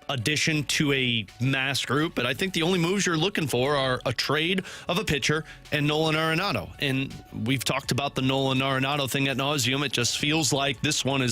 addition to a mass group, but I think the only moves you're looking for are a trade of a pitcher and Nolan Arenado. And we've talked about the Nolan Arenado thing ad nauseum. It just feels like this one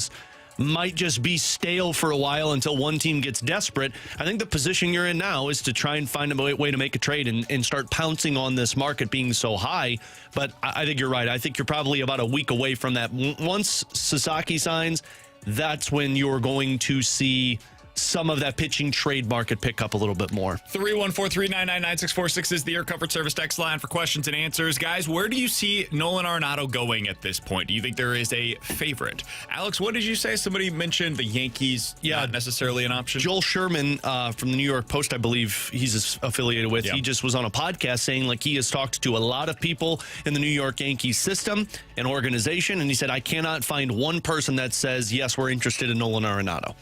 might just be stale for a while until one team gets desperate. I think the position you're in now is to try and find a way to make a trade and start pouncing on this market being so high. But I think you're right. I think you're probably about a week away from that. Once Sasaki signs, that's when you're going to see some of that pitching trade market pick up a little bit more. 314-399-9646 is the Air Comfort Service text line for questions and answers. Guys, where do you see Nolan Arenado going at this point? Do you think there is a favorite? Alex, what did you say? Somebody mentioned the Yankees, not necessarily an option. Joel Sherman from the New York Post, I believe he's affiliated with. Yep. He just was on a podcast saying like he has talked to a lot of people in the New York Yankees system and organization, and he said, I cannot find one person that says, yes, we're interested in Nolan Arenado.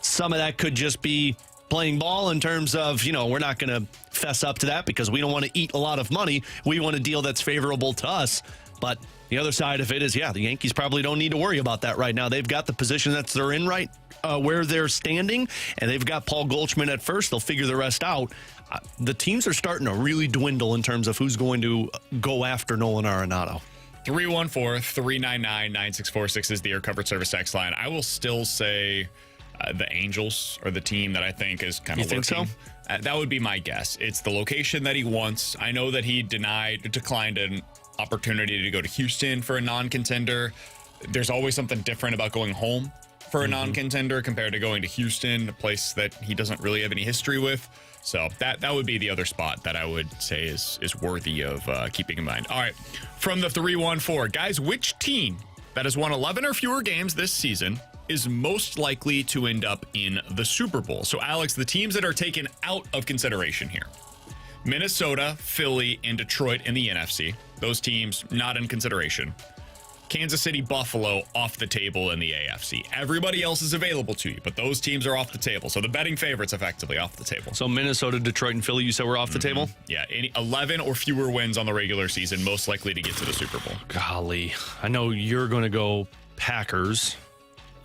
Some of that could just be playing ball in terms of, we're not going to fess up to that because we don't want to eat a lot of money. We want a deal that's favorable to us. But the other side of it is, the Yankees probably don't need to worry about that right now. They've got the position that they're in right where they're standing, and they've got Paul Goldschmidt at first. They'll figure the rest out. The teams are starting to really dwindle in terms of who's going to go after Nolan Arenado. 314-399-9646 is the Air Comfort Service text line. I will still say the Angels are the team that I think is kind of lurking. You think so? That would be my guess. It's the location that he wants. I know that he declined an opportunity to go to Houston for a non-contender. There's always something different about going home for a non-contender compared to going to Houston, a place that he doesn't really have any history with. So that would be the other spot that I would say is worthy of keeping in mind. All right, from the 314, guys, which team that has won 11 or fewer games this season is most likely to end up in the Super Bowl? So, Alex, the teams that are taken out of consideration here: Minnesota, Philly, and Detroit in the NFC. Those teams not in consideration. Kansas City, Buffalo off the table in the AFC. Everybody else is available to you, but those teams are off the table. So the betting favorites effectively off the table. So Minnesota, Detroit, and Philly, you said were off the table? Yeah, 11 or fewer wins on the regular season, most likely to get to the Super Bowl. Golly, I know you're going to go Packers.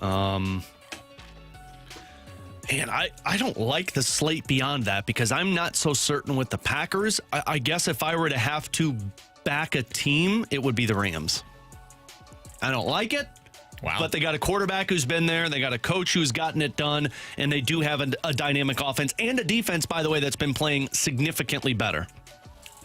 And I don't like the slate beyond that because I'm not so certain with the Packers. I guess if I were to have to back a team, it would be the Rams. I don't like it. Wow. But they got a quarterback who's been there. They got a coach who's gotten it done. And they do have a dynamic offense and a defense, by the way, that's been playing significantly better.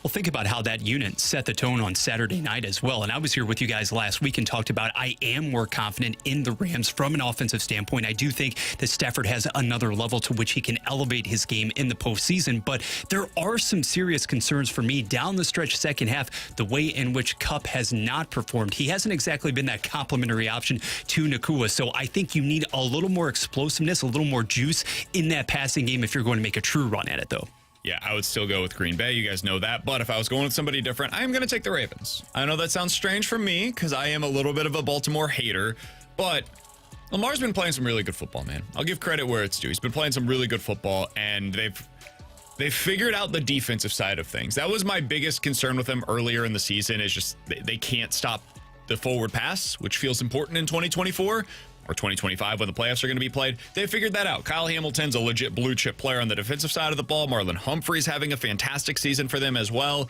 Well, think about how that unit set the tone on Saturday night as well. And I was here with you guys last week and talked about I am more confident in the Rams from an offensive standpoint. I do think that Stafford has another level to which he can elevate his game in the postseason. But there are some serious concerns for me down the stretch second half, the way in which Kupp has not performed. He hasn't exactly been that complimentary option to Nakua. So I think you need a little more explosiveness, a little more juice in that passing game if you're going to make a true run at it, though. Yeah, I would still go with Green Bay. You guys know that. But if I was going with somebody different, I am going to take the Ravens. I know that sounds strange for me because I am a little bit of a Baltimore hater. But Lamar's been playing some really good football, man. I'll give credit where it's due. He's been playing some really good football, and they've figured out the defensive side of things. That was my biggest concern with them earlier in the season is just they can't stop the forward pass, which feels important in 2024. Or 2025 when the playoffs are going to be played. They figured that out. Kyle Hamilton's a legit blue chip player on the defensive side of the ball. Marlon Humphrey's having a fantastic season for them as well.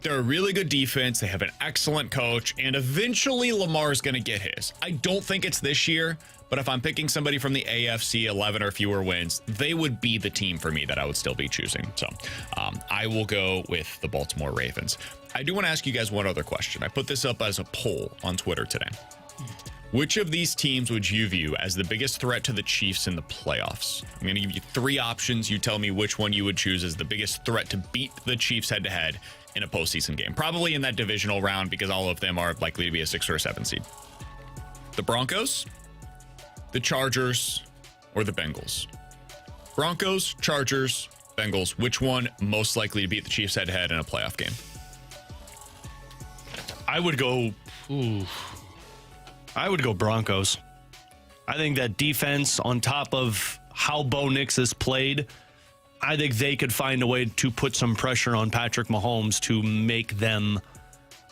They're a really good defense. They have an excellent coach, and eventually Lamar's going to get his. I don't think it's this year, but if I'm picking somebody from the AFC 11 or fewer wins, they would be the team for me that I would still be choosing. So I will go with the Baltimore Ravens. I do want to ask you guys one other question. I put this up as a poll on Twitter today. Which of these teams would you view as the biggest threat to the Chiefs in the playoffs? I'm going to give you three options. You tell me which one you would choose as the biggest threat to beat the Chiefs head-to-head in a postseason game. Probably in that divisional round because all of them are likely to be a 6 or a 7 seed. The Broncos, the Chargers, or the Bengals? Broncos, Chargers, Bengals. Which one most likely to beat the Chiefs head-to-head in a playoff game? I would go Broncos. I think that defense on top of how Bo Nix has played, I think they could find a way to put some pressure on Patrick Mahomes to make them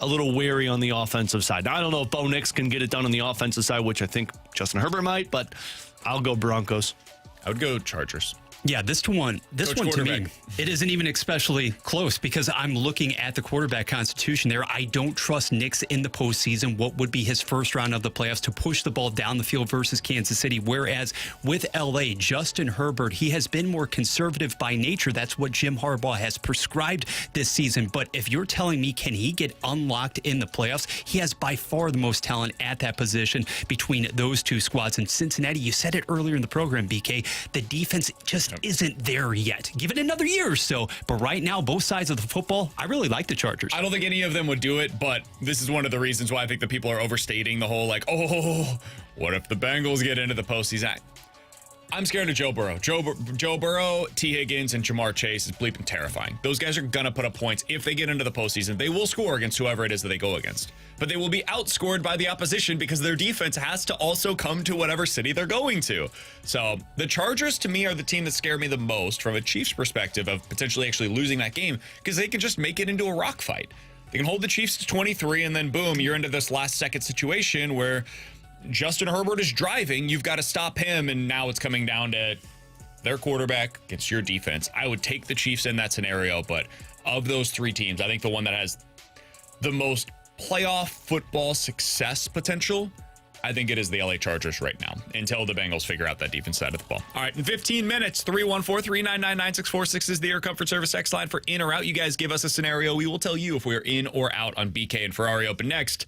a little wary on the offensive side. Now, I don't know if Bo Nix can get it done on the offensive side, which I think Justin Herbert might, but I'll go Broncos. I would go Chargers. Yeah, this one to me, it isn't even especially close because I'm looking at the quarterback constitution there. I don't trust Nix in the postseason. What would be his first round of the playoffs to push the ball down the field versus Kansas City? Whereas with LA, Justin Herbert, he has been more conservative by nature. That's what Jim Harbaugh has prescribed this season. But if you're telling me, can he get unlocked in the playoffs? He has by far the most talent at that position between those two squads. And Cincinnati, you said it earlier in the program, BK, the defense just isn't there yet. Give it another year or so. But right now, both sides of the football, I really like the Chargers. I don't think any of them would do it, but this is one of the reasons why I think the people are overstating the whole, like, oh, what if the Bengals get into the postseason? I'm scared of Joe Burrow. Joe Burrow, T. Higgins, and Jamar Chase is bleeping terrifying. Those guys are going to put up points if they get into the postseason. They will score against whoever it is that they go against. But they will be outscored by the opposition because their defense has to also come to whatever city they're going to. So the Chargers, to me, are the team that scare me the most from a Chiefs perspective of potentially actually losing that game because they can just make it into a rock fight. They can hold the Chiefs to 23, and then boom, you're into this last-second situation where Justin Herbert is driving. You've got to stop him, and now it's coming down to their quarterback against your defense. I would take the Chiefs in that scenario, but of those three teams, I think the one that has the most playoff football success potential, I think it is the LA Chargers right now, until the Bengals figure out that defense side of the ball. All right, in 15 minutes, 314-399-9646 is the Air Comfort Service X line for in or out. You guys give us a scenario. We will tell you if we're in or out on BK and Ferrario. But next,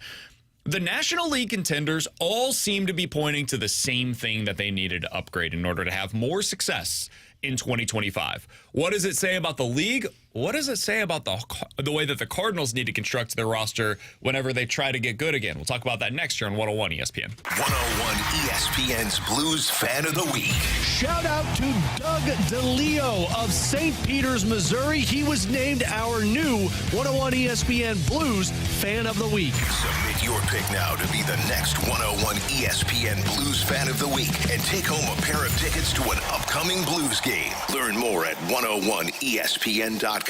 the National League contenders all seem to be pointing to the same thing that they needed to upgrade in order to have more success in 2025. What does it say about the league? What does it say about the way that the Cardinals need to construct their roster whenever they try to get good again? We'll talk about that next year on 101 ESPN. 101 ESPN's Blues Fan of the Week. Shout out to Doug DeLeo of St. Peters, Missouri. He was named our new 101 ESPN Blues Fan of the Week. Submit your pick now to be the next 101 ESPN Blues Fan of the Week and take home a pair of tickets to an upcoming Blues game. Learn more at 101ESPN.com.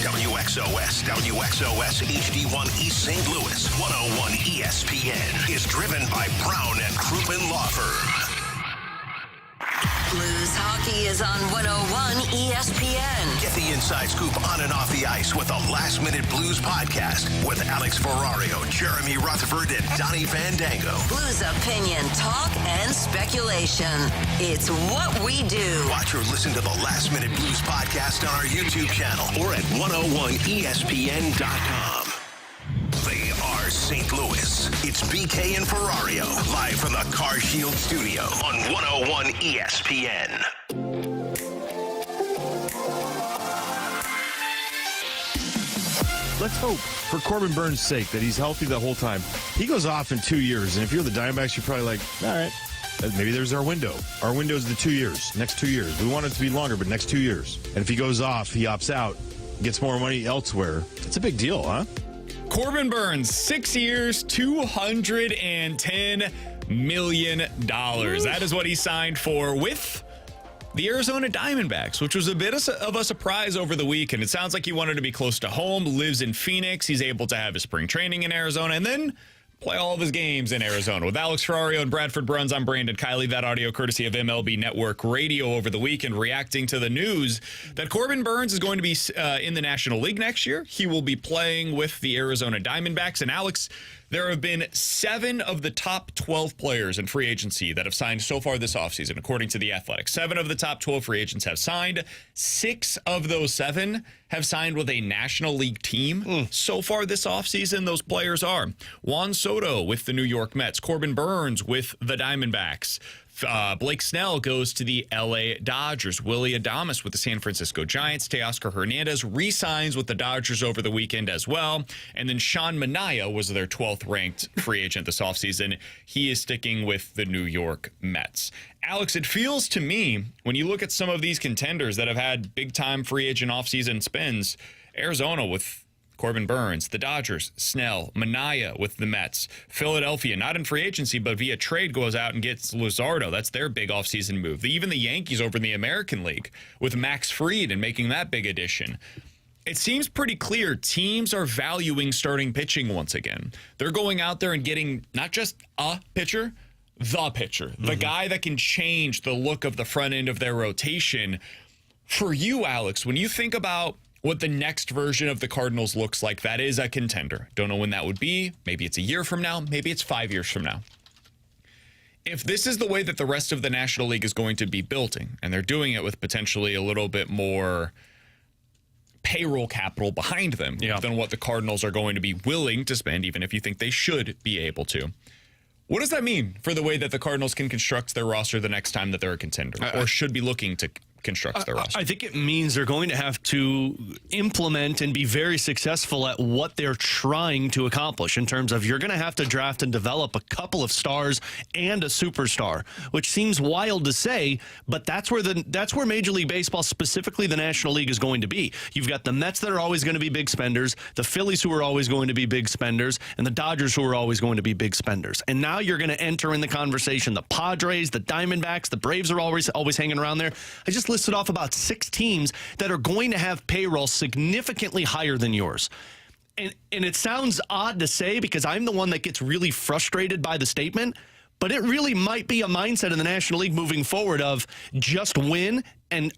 WXOS HD1 East St. Louis, 101 ESPN is driven by Brown and Crouppen Law Firm. Blues hockey is on 101 ESPN. Get the inside scoop on and off the ice with the Last Minute Blues podcast with Alex Ferrario, Jeremy Rutherford, and Donnie Fandango. Blues opinion, talk, and speculation. It's what we do. Watch or listen to the Last Minute Blues podcast on our YouTube channel or at 101ESPN.com. They are St. Louis. It's BK and Ferrario, live from the Car Shield studio on 101 ESPN. Let's hope, for Corbin Burns' sake, that he's healthy the whole time. He goes off in 2 years, and if you're the Diamondbacks, you're probably like, all right, maybe there's our window. Our window is the 2 years, next 2 years. We want it to be longer, but next 2 years. And if he goes off, he opts out, gets more money elsewhere. It's a big deal, huh? Corbin Burns, 6 years, $210 million. That is what he signed for with the Arizona Diamondbacks, which was a bit of a surprise over the week. And it sounds like he wanted to be close to home, lives in Phoenix. He's able to have his spring training in Arizona and then play all of his games in Arizona. With Alex Ferrario and Bradford Bruns, I'm Brandon Kiley. That audio courtesy of MLB Network Radio over the weekend, reacting to the news that Corbin Burns is going to be in the National League next year. He will be playing with the Arizona Diamondbacks. And Alex, there have been 7 of the top 12 players in free agency that have signed so far this offseason, according to The Athletic. 7 of the top 12 free agents have signed. 6 of those 7 have signed with a National League team. So far this offseason, those players are Juan Soto with the New York Mets, Corbin Burns with the Diamondbacks, Blake Snell goes to the LA Dodgers. Willie Adames with the San Francisco Giants. Teoscar Hernandez re-signs with the Dodgers over the weekend as well. And then Sean Manaea was their 12th ranked free agent this offseason. He is sticking with the New York Mets. Alex, it feels to me, when you look at some of these contenders that have had big-time free agent offseason spins, Arizona with Corbin Burns, the Dodgers, Snell, Manaea with the Mets, Philadelphia, not in free agency, but via trade goes out and gets Luzardo. That's their big offseason move. Even the Yankees over in the American League with Max Fried and making that big addition. It seems pretty clear teams are valuing starting pitching once again. They're going out there and getting not just a pitcher, the pitcher, the guy that can change the look of the front end of their rotation. For you, Alex, when you think about what the next version of the Cardinals looks like, that is a contender. Don't know when that would be. Maybe it's a year from now. Maybe it's 5 years from now. If this is the way that the rest of the National League is going to be building, and they're doing it with potentially a little bit more payroll capital behind them than what the Cardinals are going to be willing to spend, even if you think they should be able to. What does that mean for the way that the Cardinals can construct their roster the next time that they're a contender, or should be looking to construct their roster? I think it means they're going to have to implement and be very successful at what they're trying to accomplish in terms of you're going to have to draft and develop a couple of stars and a superstar, which seems wild to say, but that's where Major League Baseball, specifically the National League, is going to be. You've got the Mets that are always going to be big spenders, the Phillies who are always going to be big spenders, and the Dodgers who are always going to be big spenders. And now you're going to enter in the conversation the Padres, the Diamondbacks, the Braves are always hanging around there. I just listed off about 6 teams that are going to have payroll significantly higher than yours. And it sounds odd to say because I'm the one that gets really frustrated by the statement, but it really might be a mindset in the National League moving forward of just win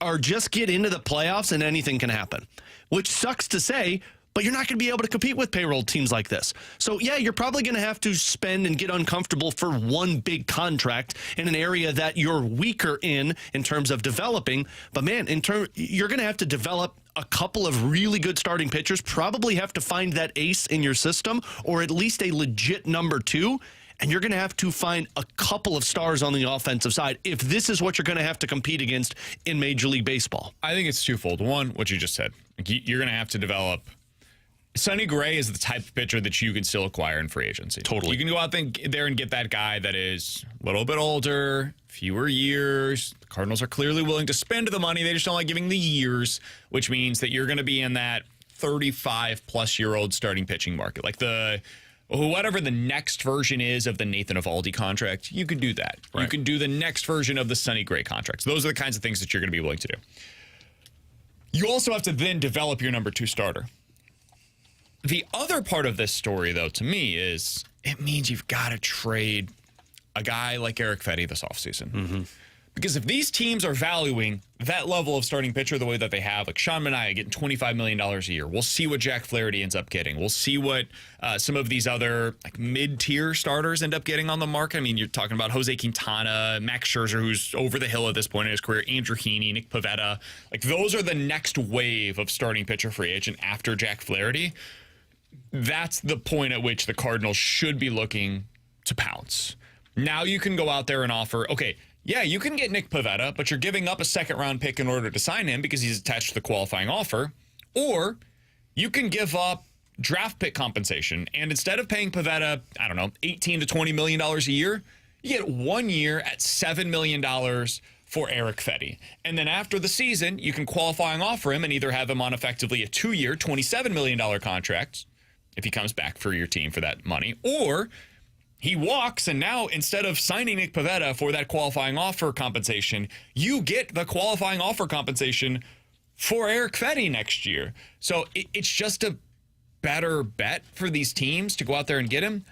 or just get into the playoffs and anything can happen, which sucks to say, but you're not going to be able to compete with payroll teams like this. So, yeah, you're probably going to have to spend and get uncomfortable for one big contract in an area that you're weaker in terms of developing. But, man, you're going to have to develop a couple of really good starting pitchers, probably have to find that ace in your system or at least a legit number 2. And you're going to have to find a couple of stars on the offensive side if this is what you're going to have to compete against in Major League Baseball. I think it's twofold. One, what you just said. You're going to have to develop. Sonny Gray is the type of pitcher that you can still acquire in free agency. Totally. You can go out there and get that guy that is a little bit older, fewer years. The Cardinals are clearly willing to spend the money. They just don't like giving the years, which means that you're going to be in that 35-plus-year-old starting pitching market. Like whatever the next version is of the Nathan Eovaldi contract, you can do that. Right. You can do the next version of the Sonny Gray contracts. Those are the kinds of things that you're going to be willing to do. You also have to then develop your number 2 starter. The other part of this story, though, to me, is it means you've got to trade a guy like Eric Fetty this offseason. Mm-hmm. Because if these teams are valuing that level of starting pitcher the way that they have, like Sean Manaea getting $25 million a year, we'll see what Jack Flaherty ends up getting. We'll see what some of these other like mid-tier starters end up getting on the market. I mean, you're talking about Jose Quintana, Max Scherzer, who's over the hill at this point in his career, Andrew Heaney, Nick Pivetta. Like, those are the next wave of starting pitcher free agent after Jack Flaherty. That's the point at which the Cardinals should be looking to pounce. Now you can go out there and offer, okay, yeah, you can get Nick Pivetta, but you're giving up a second-round pick in order to sign him because he's attached to the qualifying offer. Or you can give up draft pick compensation, and instead of paying Pivetta, I don't know, $18 to $20 million a year, you get 1 year at $7 million for Eric Fetty. And then after the season, you can qualifying offer him and either have him on effectively a 2-year, $27 million contract if he comes back for your team for that money, or he walks, and now instead of signing Nick Pivetta for that qualifying offer compensation, you get the qualifying offer compensation for Eric Fetty next year. So it's just a better bet for these teams to go out there and get him.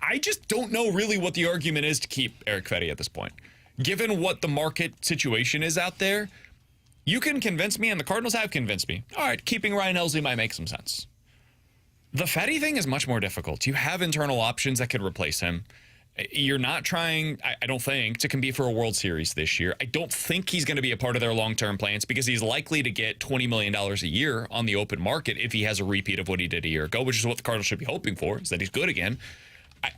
I just don't know really what the argument is to keep Eric Fetty at this point. Given what the market situation is out there, you can convince me, and the Cardinals have convinced me, all right, keeping Ryan Helsley might make some sense. The Fetty thing is much more difficult. You have internal options that could replace him. You're not trying, I don't think, to compete for a World Series this year. I don't think he's going to be a part of their long-term plans because he's likely to get $20 million a year on the open market if he has a repeat of what he did a year ago, which is what the Cardinals should be hoping for, is that he's good again.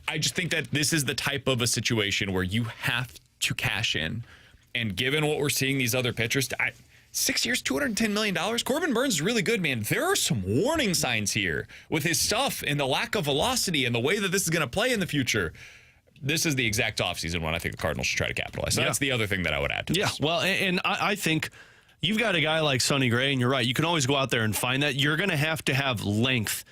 I just think that this is the type of a situation where you have to cash in. And given what we're seeing these other pitchers, 6 years, $210 million. Corbin Burnes is really good, man. There are some warning signs here with his stuff and the lack of velocity and the way that this is going to play in the future. This is the exact offseason one I think the Cardinals should try to capitalize. So that's the other thing that I would add to this. Yeah, well, and I think you've got a guy like Sonny Gray, and you're right. You can always go out there and find that. You're going to have length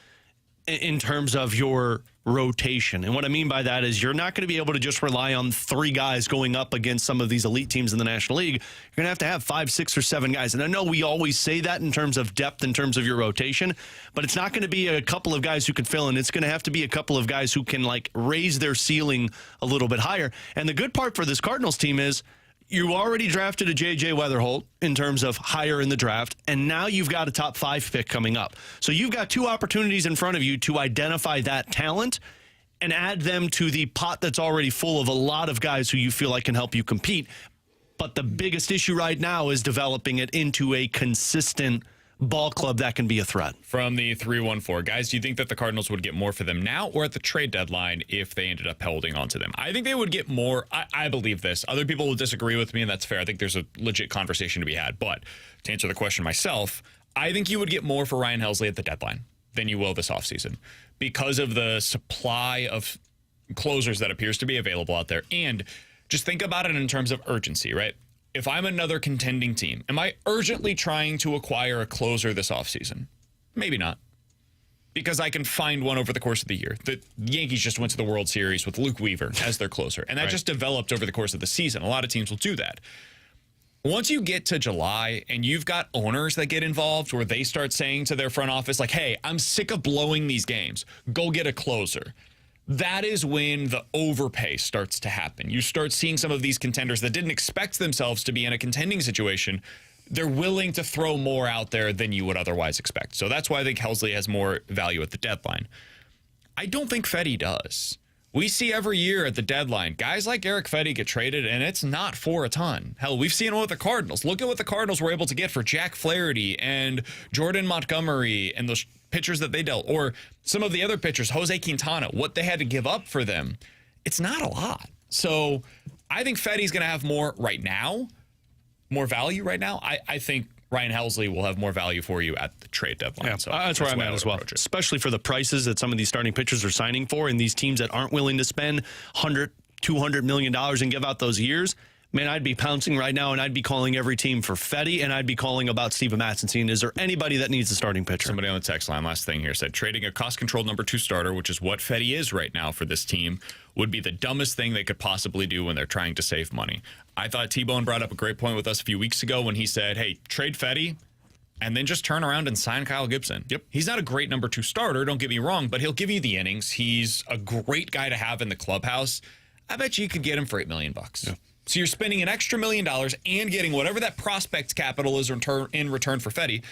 in terms of your rotation. And what I mean by that is you're not going to be able to just rely on 3 guys going up against some of these elite teams in the National League. You're going to have 5, 6, or 7 guys. And I know we always say that in terms of depth, in terms of your rotation, but it's not going to be a couple of guys who can fill in. It's going to have to be a couple of guys who can like raise their ceiling a little bit higher. And the good part for this Cardinals team is you already drafted a J.J. Weatherholt in terms of higher in the draft, and now you've got a top 5 pick coming up. So you've got 2 opportunities in front of you to identify that talent and add them to the pot that's already full of a lot of guys who you feel like can help you compete. But the biggest issue right now is developing it into a consistent ball club that can be a threat. From the 314, guys, do you think that the Cardinals would get more for them now or at the trade deadline if they ended up holding on to them? I think they would get more. I believe this. Other people will disagree with me, and that's fair. I think there's a legit conversation to be had. But to answer the question myself, I think you would get more for Ryan Helsley at the deadline than you will this offseason because of the supply of closers that appears to be available out there. And just think about it in terms of urgency, right? If I'm another contending team, am I urgently trying to acquire a closer this offseason? Maybe not. Because I can find one over the course of the year. The Yankees just went to the World Series with Luke Weaver as their closer. And that just developed over the course of the season. A lot of teams will do that. Once you get to July and you've got owners that get involved where they start saying to their front office, like, hey, I'm sick of blowing these games. Go get a closer. That is when the overpay starts to happen. You start seeing some of these contenders that didn't expect themselves to be in a contending situation. They're willing to throw more out there than you would otherwise expect. So that's why I think Helsley has more value at the deadline. I don't think Fetty does. We see every year at the deadline, guys like Eric Fetty get traded, and it's not for a ton. Hell, we've seen it with the Cardinals. Look at what the Cardinals were able to get for Jack Flaherty and Jordan Montgomery and those pitchers that they dealt, or some of the other pitchers, Jose Quintana, what they had to give up for them. It's not a lot. So I think Fetty's going to have more right now, more value right now. I think Ryan Helsley will have more value for you at the trade deadline. Yeah, so that's where I'm at as well, especially for the prices that some of these starting pitchers are signing for, and these teams that aren't willing to spend $100, $200 million and give out those years. Man, I'd be pouncing right now, and I'd be calling every team for Fetty, and I'd be calling about Steven Matson, seeing is there anybody that needs a starting pitcher? Somebody on the text line, last thing here, said trading a cost-controlled number 2 starter, which is what Fetty is right now for this team, would be the dumbest thing they could possibly do when they're trying to save money. I thought T-Bone brought up a great point with us a few weeks ago when he said, hey, trade Fetty, and then just turn around and sign Kyle Gibson. Yep. He's not a great number 2 starter, don't get me wrong, but he'll give you the innings. He's a great guy to have in the clubhouse. I bet you could get him for $8 million. Yeah. So you're spending an extra $1 million and getting whatever that prospect capital is in return for Fedde.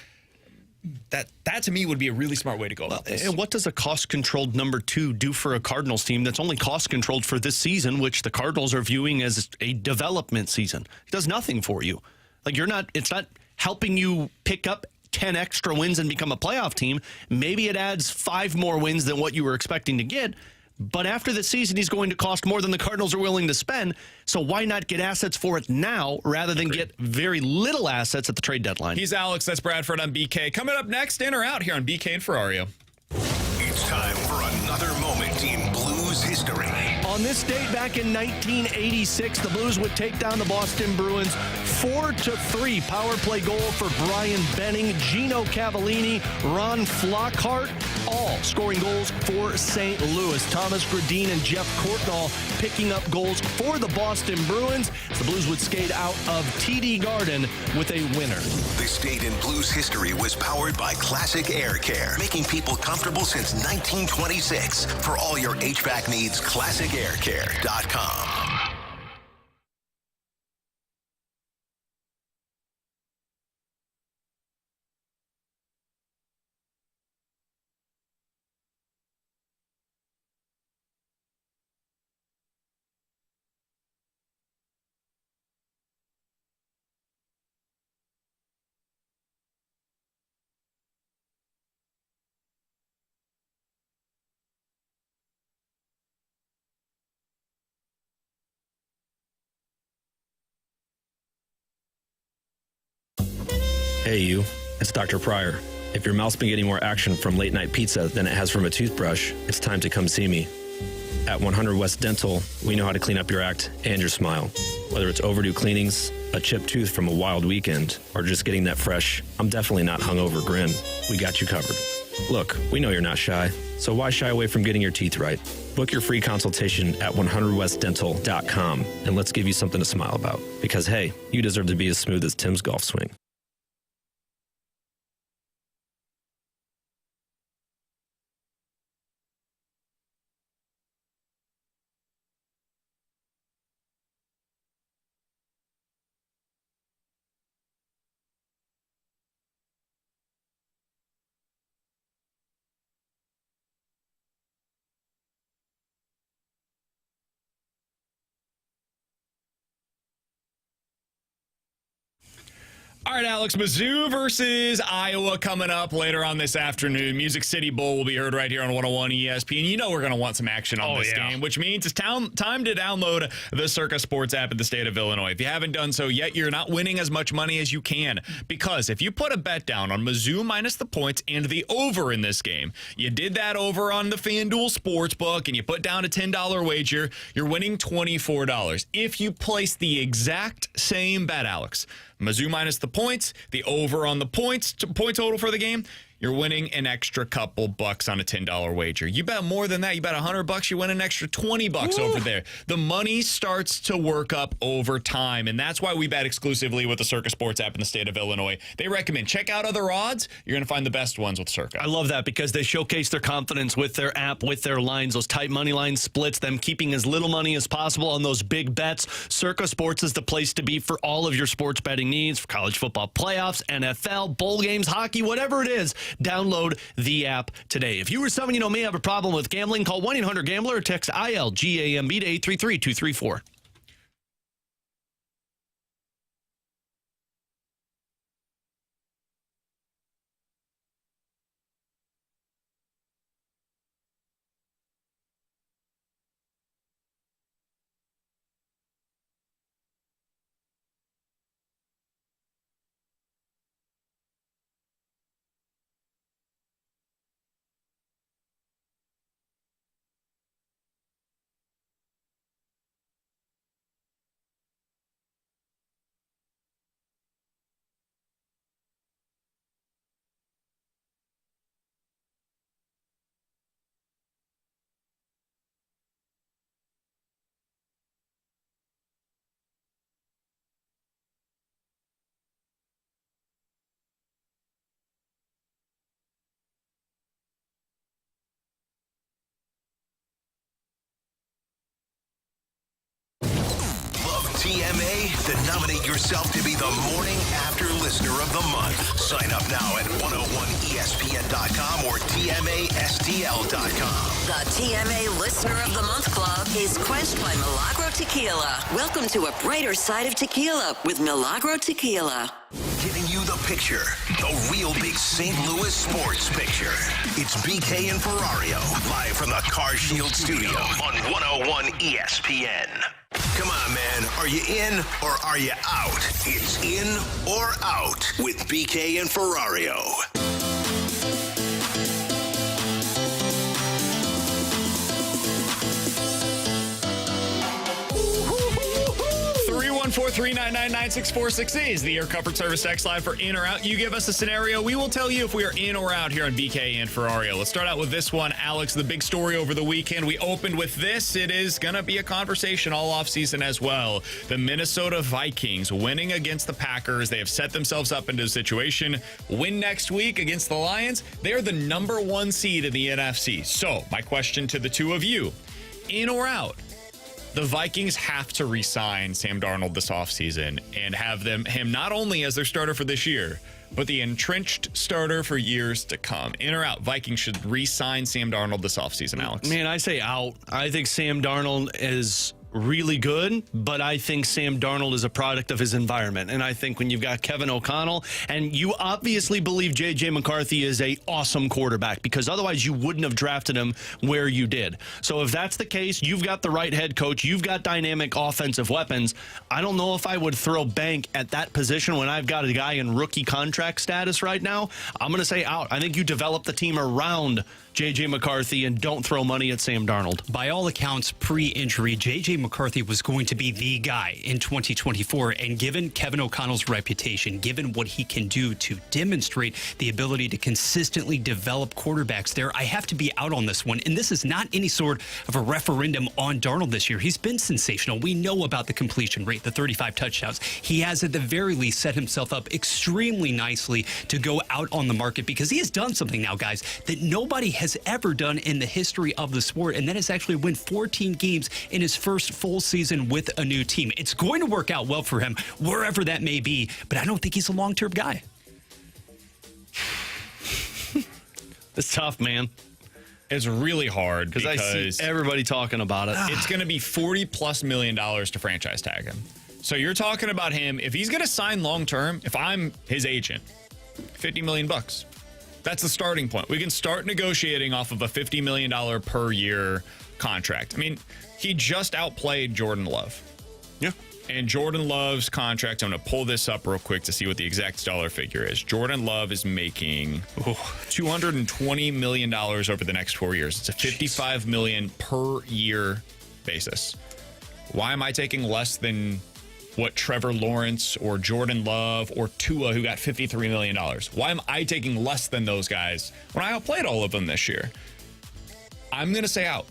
That to me would be a really smart way to go about this. And what does a cost-controlled number 2 do for a Cardinals team that's only cost-controlled for this season, which the Cardinals are viewing as a development season? It does nothing for you. Like it's not helping you pick up 10 extra wins and become a playoff team. Maybe it adds 5 more wins than what you were expecting to get. But after the season, he's going to cost more than the Cardinals are willing to spend. So why not get assets for it now rather than get very little assets at the trade deadline? He's Alex. That's Bradford on BK. Coming up next, in or out here on BK and Ferrario. It's time for another moment in Blues history. On this date back in 1986, the Blues would take down the Boston Bruins 4-3. Power play goal for Brian Benning, Gino Cavallini, Ron Flockhart, all scoring goals for St. Louis. Thomas Gradine and Jeff Courtnall picking up goals for the Boston Bruins. The Blues would skate out of TD Garden with a winner. This date in Blues history was powered by Classic Air Care, making people comfortable since 1926. For all your HVAC needs, ClassicAirCare.com. Hey you, it's Dr. Pryor. If your mouth's been getting more action from late night pizza than it has from a toothbrush, it's time to come see me. At 100 West Dental, we know how to clean up your act and your smile. Whether it's overdue cleanings, a chipped tooth from a wild weekend, or just getting that fresh, I'm definitely not hungover grin, we got you covered. Look, we know you're not shy, so why shy away from getting your teeth right? Book your free consultation at 100westdental.com and let's give you something to smile about. Because hey, you deserve to be as smooth as Tim's golf swing. All right, Alex, Mizzou versus Iowa coming up later on this afternoon. Music City Bowl will be heard right here on 101 ESPN. You know we're going to want some action on this game, which means it's time to download the Circa Sports app in the state of Illinois. If you haven't done so yet, you're not winning as much money as you can, because if you put a bet down on Mizzou minus the points and the over in this game, you did that over on the FanDuel Sportsbook, and you put down a $10 wager, you're winning $24. If you place the exact same bet, Alex, Mizzou minus the points, the over on the point total for the game, you're winning an extra couple bucks on a $10 wager. You bet more than that. You bet $100, you win an extra $20 over there. The money starts to work up over time, and that's why we bet exclusively with the Circa Sports app in the state of Illinois. They recommend check out other odds. You're going to find the best ones with Circa. I love that because they showcase their confidence with their app, with their lines, those tight money line splits, them keeping as little money as possible on those big bets. Circa Sports is the place to be for all of your sports betting needs, for college football playoffs, NFL, bowl games, hockey, whatever it is. Download the app today. If you or someone you know may have a problem with gambling, call 1-800-GAMBLER or text ILGAMB to 833-234. TMA? Then nominate yourself to be the Morning After Listener of the Month. Sign up now at 101ESPN.com or TMASTL.com. The TMA Listener of the Month Club is quenched by Milagro Tequila. Welcome to a brighter side of tequila with Milagro Tequila. Giving you the picture, the real big St. Louis sports picture. It's BK and Ferrario, live from the Car Shield studio on 101 ESPN. Come on, man. Are you in or are you out? It's in or out with BK and Ferrario. 314-399-9646 is the Air Comfort Service text line for in or out. You give us a scenario. We will tell you if we are in or out here on BK and Ferrario. Let's start out with this one. Alex, the big story over the weekend. We opened with this. It is going to be a conversation all offseason as well. The Minnesota Vikings winning against the Packers. They have set themselves up into a situation. Win next week against the Lions. They are the number 1 seed in the NFC. So my question to the two of you, in or out? The Vikings have to re-sign Sam Darnold this offseason and have him not only as their starter for this year, but the entrenched starter for years to come. In or out, Vikings should re-sign Sam Darnold this offseason, Alex. Man, I say out. I think Sam Darnold is really good, but I think Sam Darnold is a product of his environment. And I think when you've got Kevin O'Connell, and you obviously believe J.J. McCarthy is a awesome quarterback, because otherwise you wouldn't have drafted him where you did. So if that's the case, you've got the right head coach, you've got dynamic offensive weapons. I don't know if I would throw bank at that position when I've got a guy in rookie contract status right now. I'm going to say out. I think you develop the team around J.J. McCarthy and don't throw money at Sam Darnold. By all accounts, pre-injury, J.J. McCarthy was going to be the guy in 2024. And given Kevin O'Connell's reputation, given what he can do to demonstrate the ability to consistently develop quarterbacks there, I have to be out on this one. And this is not any sort of a referendum on Darnold this year. He's been sensational. We know about the completion rate, the 35 touchdowns. He has, at the very least, set himself up extremely nicely to go out on the market, because he has done something now, guys, that nobody has ever done in the history of the sport, and that is actually win 14 games in his first full season with a new team. It's going to work out well for him, wherever that may be, but I don't think he's a long-term guy. It's tough, man. It's really hard because I see everybody talking about it. It's going to be $40+ million to franchise tag him. So you're talking about him, if he's going to sign long-term, if I'm his agent, $50 million. That's the starting point. We can start negotiating off of a $50 million per year contract. I mean, he just outplayed Jordan Love. Yeah. And Jordan Love's contract, I'm going to pull this up real quick to see what the exact dollar figure is. Jordan Love is making $220 million over the next 4 years. It's a $55 million per year basis. Why am I taking less than what Trevor Lawrence or Jordan Love or Tua, who got $53 million? Why am I taking less than those guys when I outplayed all of them this year? I'm going to say out.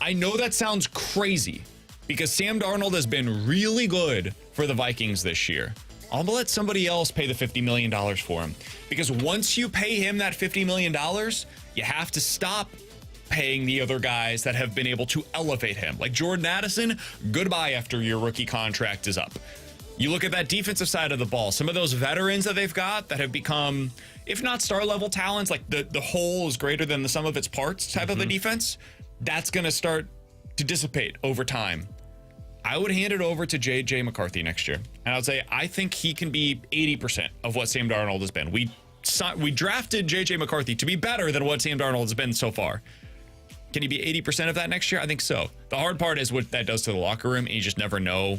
I know that sounds crazy because Sam Darnold has been really good for the Vikings this year. I'll let somebody else pay the $50 million for him, because once you pay him that $50 million, you have to stop paying the other guys that have been able to elevate him. Like Jordan Addison, goodbye after your rookie contract is up. You look at that defensive side of the ball, some of those veterans that they've got that have become, if not star level talents, like the whole is greater than the sum of its parts type of a defense, that's going to start to dissipate over time. I would hand it over to J.J. McCarthy next year. And I would say, I think he can be 80% of what Sam Darnold has been. We drafted J.J. McCarthy to be better than what Sam Darnold has been so far. Can he be 80% of that next year? I think so. The hard part is what that does to the locker room, and you just never know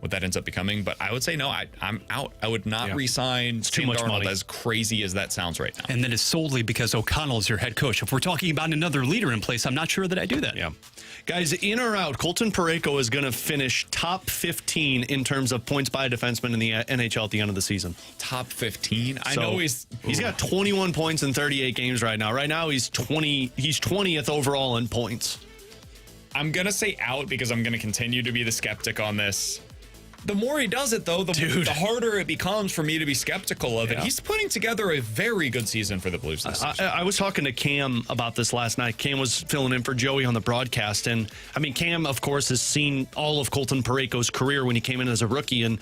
what that ends up becoming. But I would say no, I'm out. I would not re-sign Sam Darnold, money, as crazy as that sounds right now. And that is solely because O'Connell is your head coach. If we're talking about another leader in place, I'm not sure that I do that. Yeah. Guys, in or out, Colton Parayko is going to finish top 15 in terms of points by a defenseman in the NHL at the end of the season. Top 15? I know he's got 21 points in 38 games right now. Right now, he's 20th overall in points. I'm going to say out because I'm going to continue to be the skeptic on this. the more he does it, though, the harder it becomes for me to be skeptical of it. He's putting together a very good season for the Blues this season. I was talking to Cam about this last night. Cam was filling in for Joey on the broadcast. And, I mean, Cam, of course, has seen all of Colton Parayko's career when he came in as a rookie. And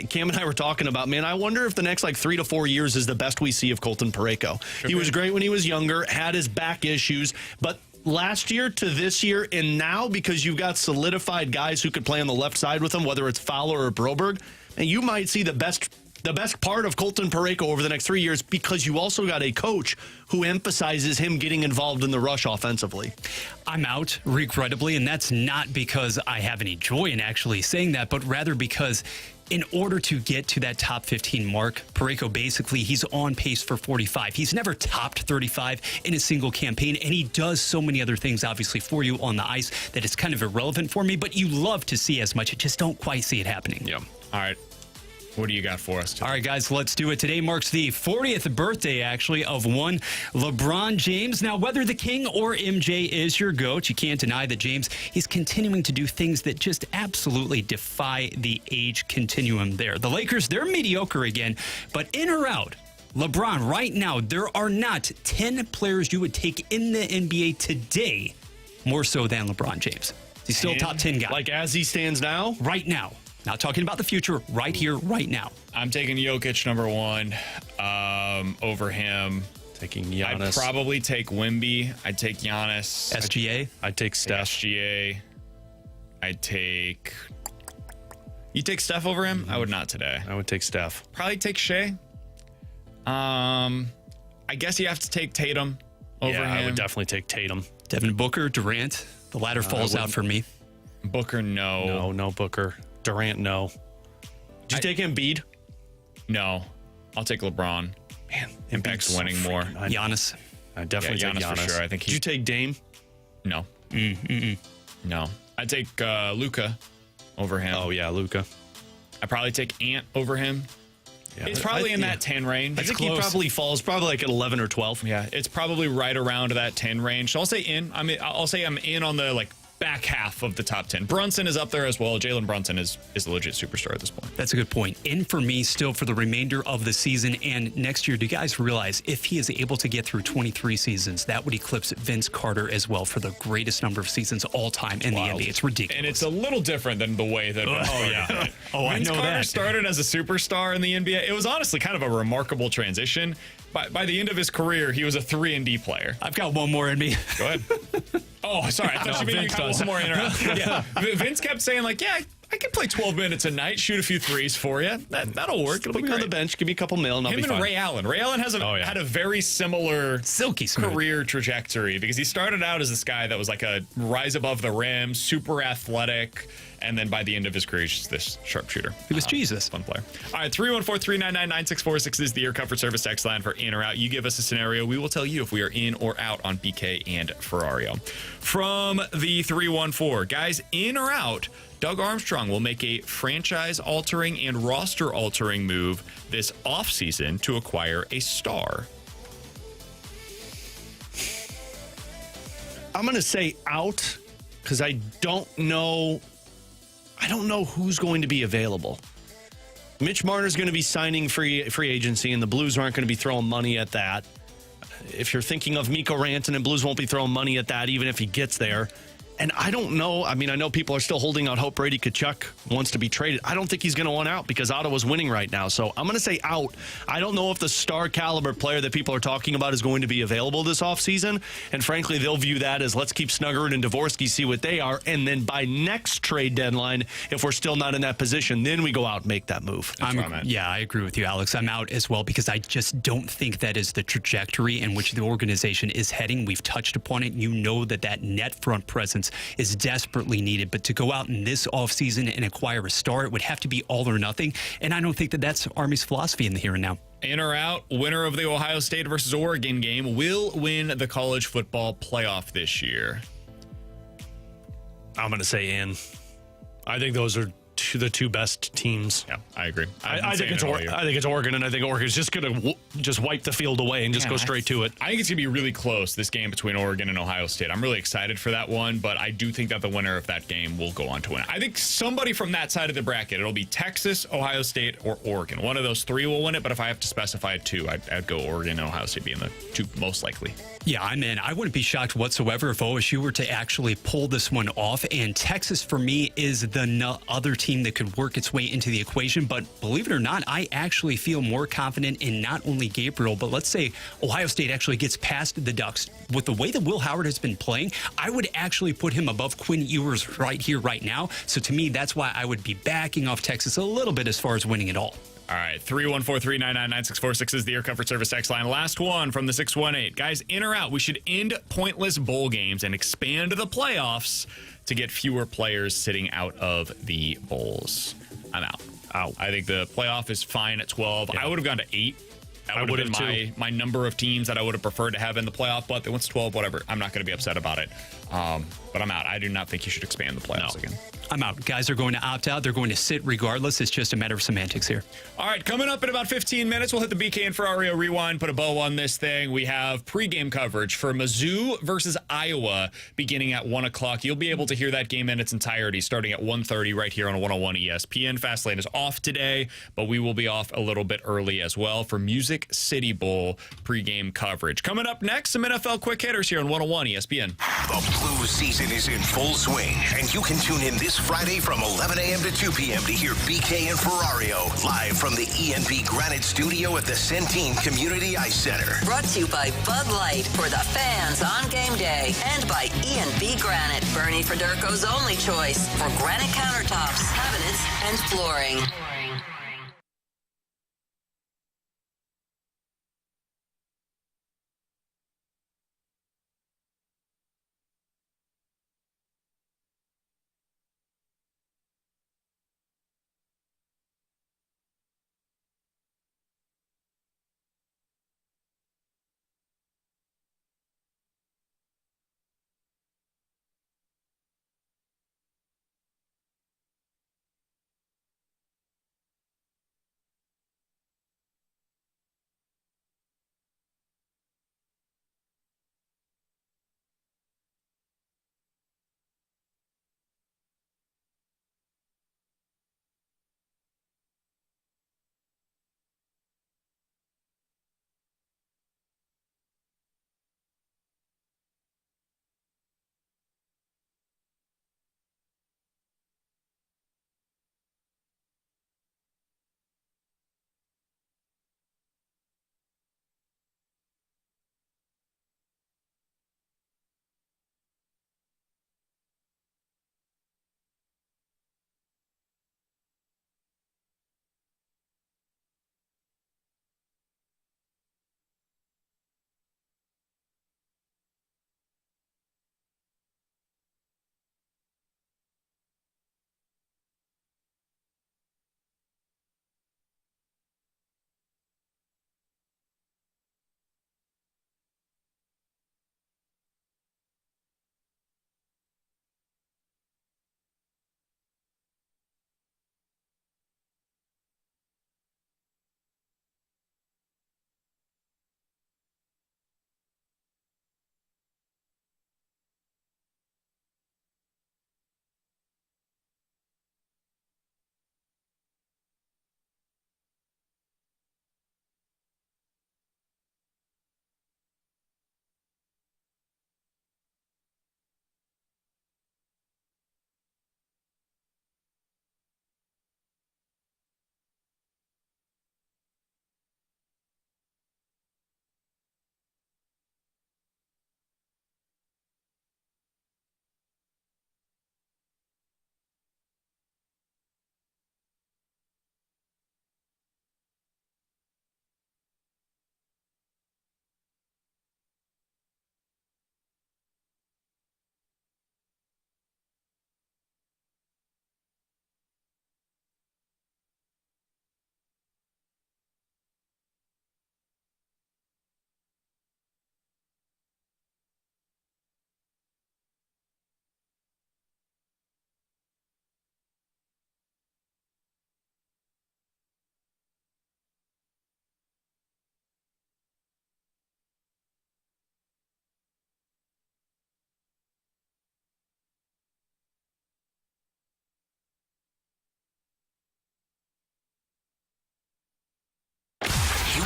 Cam and I were talking about, man, I wonder if the next, 3 to 4 years is the best we see of Colton Parayko. He was great when he was younger, had his back issues, but last year to this year and now, because you've got solidified guys who could play on the left side with him, whether it's Fowler or Broberg, and you might see the best part of Colton Parayko over the next 3 years because you also got a coach who emphasizes him getting involved in the rush offensively. I'm out, regrettably, and that's not because I have any joy in actually saying that, but rather because in order to get to that top 15 mark, Parayko basically, he's on pace for 45. He's never topped 35 in a single campaign, and he does so many other things, obviously, for you on the ice that it's kind of irrelevant for me, but you love to see as much. You just don't quite see it happening. Yeah. All right. What do you got for us today? All right, guys, let's do it. Today marks the 40th birthday, actually, of one LeBron James. Now, whether the King or MJ is your GOAT, you can't deny that James, he's continuing to do things that just absolutely defy the age continuum there. The Lakers, they're mediocre again, but in or out, LeBron, right now, there are not 10 players you would take in the NBA today more so than LeBron James. He's still a top 10 guy. Like as he stands now? Right now. Not talking about the future, right here, right now. I'm taking Jokic number 1 over him. Taking Giannis. I'd probably take Wemby. I'd take Giannis. SGA. I'd take Steph. SGA. I'd take... You take Steph over him? I would not today. I would take Steph. Probably take Shea. I guess you have to take Tatum over him. I would definitely take Tatum. Devin Booker, Durant. The latter falls out for me. Booker, no. No Booker. Durant, no. Did you take Embiid? No. I'll take LeBron. Man, Embiid's winning more. Giannis. I definitely take Giannis. For sure. I think Did you take Dame? No. No. I'd take Luka over him. Oh, yeah, Luka. I'd probably take Ant over him. Yeah, it's probably in that 10 range. I think he probably falls like at 11 or 12. Yeah, it's probably right around that 10 range. So I'll say in. I'll say I'm in on the back half of the top 10. Brunson is up there as well. Jalen Brunson is a legit superstar at this point. That's a good point. In for me still for the remainder of the season and next year. Do you guys realize if he is able to get through 23 seasons, that would eclipse Vince Carter as well for the greatest number of seasons all time in the NBA. It's ridiculous. And it's a little different than the way that Vince Carter did. I know Carter that. started as a superstar in the NBA. It was honestly kind of a remarkable transition. By the end of his career, he was a 3-and-D player. I've got one more in me. Go ahead. Oh, sorry. I thought you meant you had one more in or out. Yeah. Vince kept saying, I can play 12 minutes a night, shoot a few threes for you. That'll work. It'll Put me on the bench. Give me a couple mil, and I'll be fine. Him and Ray Allen. Ray Allen has had a very similar silky smooth career trajectory because he started out as this guy that was like a rise above the rim, super athletic, and then by the end of his career, he's just this sharpshooter. He was Jesus. Fun player. All right, 314-399-9646 is the Air Comfort Service text line for in or out. You give us a scenario. We will tell you if we are in or out on BK and Ferrario. From the 314, guys, in or out, Doug Armstrong will make a franchise-altering and roster-altering move this offseason to acquire a star. I'm going to say out because I don't know who's going to be available. Mitch Marner's going to be signing free agency, and the Blues aren't going to be throwing money at that. If you're thinking of Mikko Rantanen, Blues won't be throwing money at that even if he gets there. And I don't know. I mean, I know people are still holding out hope Brady Tkachuk wants to be traded. I don't think he's going to want out because Ottawa's winning right now. So I'm going to say out. I don't know if the star caliber player that people are talking about is going to be available this offseason. And frankly, they'll view that as let's keep Snuggerud and Dvorsky, see what they are. And then by next trade deadline, if we're still not in that position, then we go out and make that move. Yeah, I agree with you, Alex. I'm out as well because I just don't think that is the trajectory in which the organization is heading. We've touched upon it. You know that net front presence is desperately needed, but to go out in this offseason and acquire a star, it would have to be all or nothing, and I don't think that that's Army's philosophy in the here and now. In or out, winner of the Ohio State versus Oregon game will win the college football playoff this year. I'm going to say in. I think those are the two best teams. Yeah, I agree. I think it's Oregon, and I think Oregon's just going to just wipe the field away and just go straight to it. I think it's going to be really close, this game between Oregon and Ohio State. I'm really excited for that one, but I do think that the winner of that game will go on to win. I think somebody from that side of the bracket, it'll be Texas, Ohio State, or Oregon. One of those three will win it, but if I have to specify two, I'd go Oregon and Ohio State being the two most likely. Yeah, I'm in. I wouldn't be shocked whatsoever if OSU were to actually pull this one off. And Texas, for me, is the other team that could work its way into the equation. But believe it or not, I actually feel more confident in not only Gabriel, but let's say Ohio State actually gets past the Ducks. With the way that Will Howard has been playing, I would actually put him above Quinn Ewers right here, right now. So to me, that's why I would be backing off Texas a little bit as far as winning it all. All right, 314-399-9646 is the Air Comfort Service text line. Last one from the 618. Guys, in or out, we should end pointless bowl games and expand the playoffs to get fewer players sitting out of the bowls. I'm out. I think the playoff is fine at 12. Yeah. I would have gone to 8. That would have been my number of teams that I would have preferred to have in the playoff, but they went to 12, whatever. I'm not going to be upset about it. But I'm out. I do not think you should expand the playoffs again. I'm out. Guys are going to opt out. They're going to sit regardless. It's just a matter of semantics here. All right, coming up in about 15 minutes, we'll hit the BK and Ferrario Rewind, put a bow on this thing. We have pregame coverage for Mizzou versus Iowa beginning at 1 o'clock. You'll be able to hear that game in its entirety starting at 1:30 right here on 101 ESPN. Fastlane is off today, but we will be off a little bit early as well for Music City Bowl pregame coverage. Coming up next, some NFL quick hitters here on 101 ESPN. The Blues season is in full swing, and you can tune in this Friday from 11 a.m. to 2 p.m. to hear BK and Ferrario live from the ENB Granite Studio at the Centene Community Ice Center. Brought to you by Bud Light for the fans on game day, and by ENB Granite, Bernie Federko's only choice for granite countertops, cabinets, and flooring.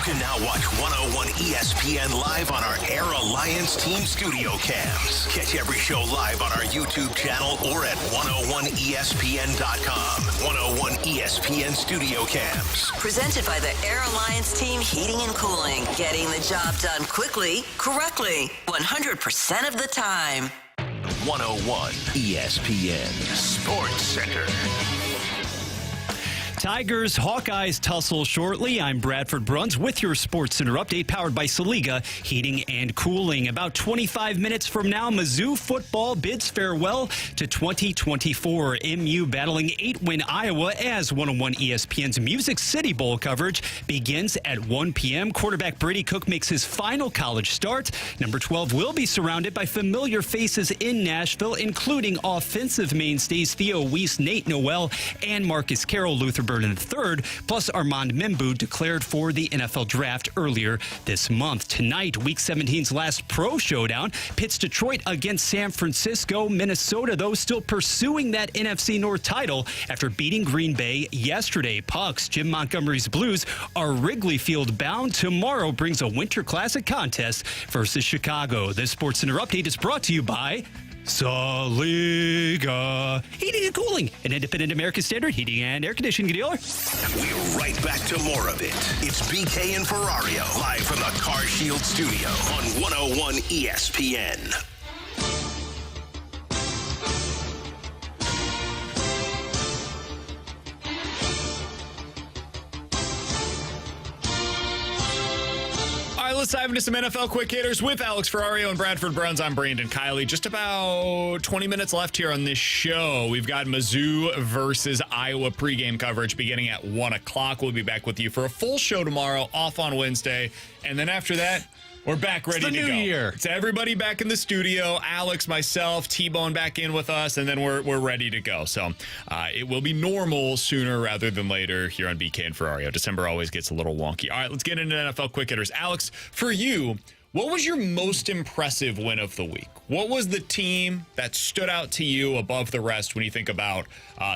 can now watch 101 ESPN live on our Air Alliance Team Studio Cams. Catch every show live on our YouTube channel or at 101ESPN.com. 101 ESPN Studio Cams. Presented by the Air Alliance Team Heating and Cooling. Getting the job done quickly, correctly, 100% of the time. 101 ESPN Sports Center. Tigers, Hawkeyes tussle shortly. I'm Bradford Bruns with your Sports Center update powered by Saliga Heating and Cooling. About 25 minutes from now, Mizzou football bids farewell to 2024. MU battling 8-win Iowa as 101 ESPN's Music City Bowl coverage begins at 1 p.m. Quarterback Brady Cook makes his final college start. Number 12 will be surrounded by familiar faces in Nashville, including offensive mainstays Theo Weiss, Nate Noel, and Marcus Carroll. Luther Burden III, plus Armand Membu declared for the NFL draft earlier this month. Tonight, Week 17's last pro showdown pits Detroit against San Francisco. Minnesota, though, still pursuing that NFC North title after beating Green Bay yesterday. Pucks, Jim Montgomery's Blues, are Wrigley Field bound. Tomorrow brings a Winter Classic contest versus Chicago. This Sports Center update is brought to you by Saliga Heating and Cooling, an independent American Standard heating and air conditioning dealer. We're right back to more of it. It's BK and Ferrario, live from the Car Shield studio on 101 ESPN. Let's dive into some NFL quick hitters with Alex Ferrario and Bradford Bruns. I'm Brandon Kiley. Just about 20 minutes left here on this show. We've got Mizzou versus Iowa pregame coverage beginning at 1 o'clock. We'll be back with you for a full show tomorrow, off on Wednesday. And then after that, we're back ready to go. It's the new year. It's everybody back in the studio. Alex, myself, T-Bone back in with us, and then we're ready to go. So it will be normal sooner rather than later here on BK and Ferrario. December always gets a little wonky. All right, let's get into NFL quick hitters. Alex, for you, what was your most impressive win of the week? What was the team that stood out to you above the rest when you think about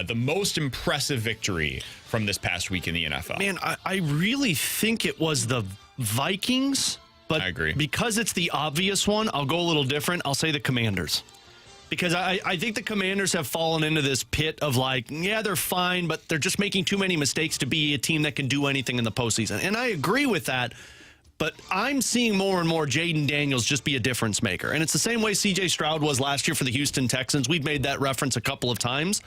the most impressive victory from this past week in the NFL? Man, I really think it was the Vikings. But I agree. Because it's the obvious one, I'll go a little different. I'll say the Commanders. Because I think the Commanders have fallen into this pit of like, yeah, they're fine, but they're just making too many mistakes to be a team that can do anything in the postseason. And I agree with that. But I'm seeing more and more Jaden Daniels just be a difference maker. And it's the same way C.J. Stroud was last year for the Houston Texans. We've made that reference a couple of times.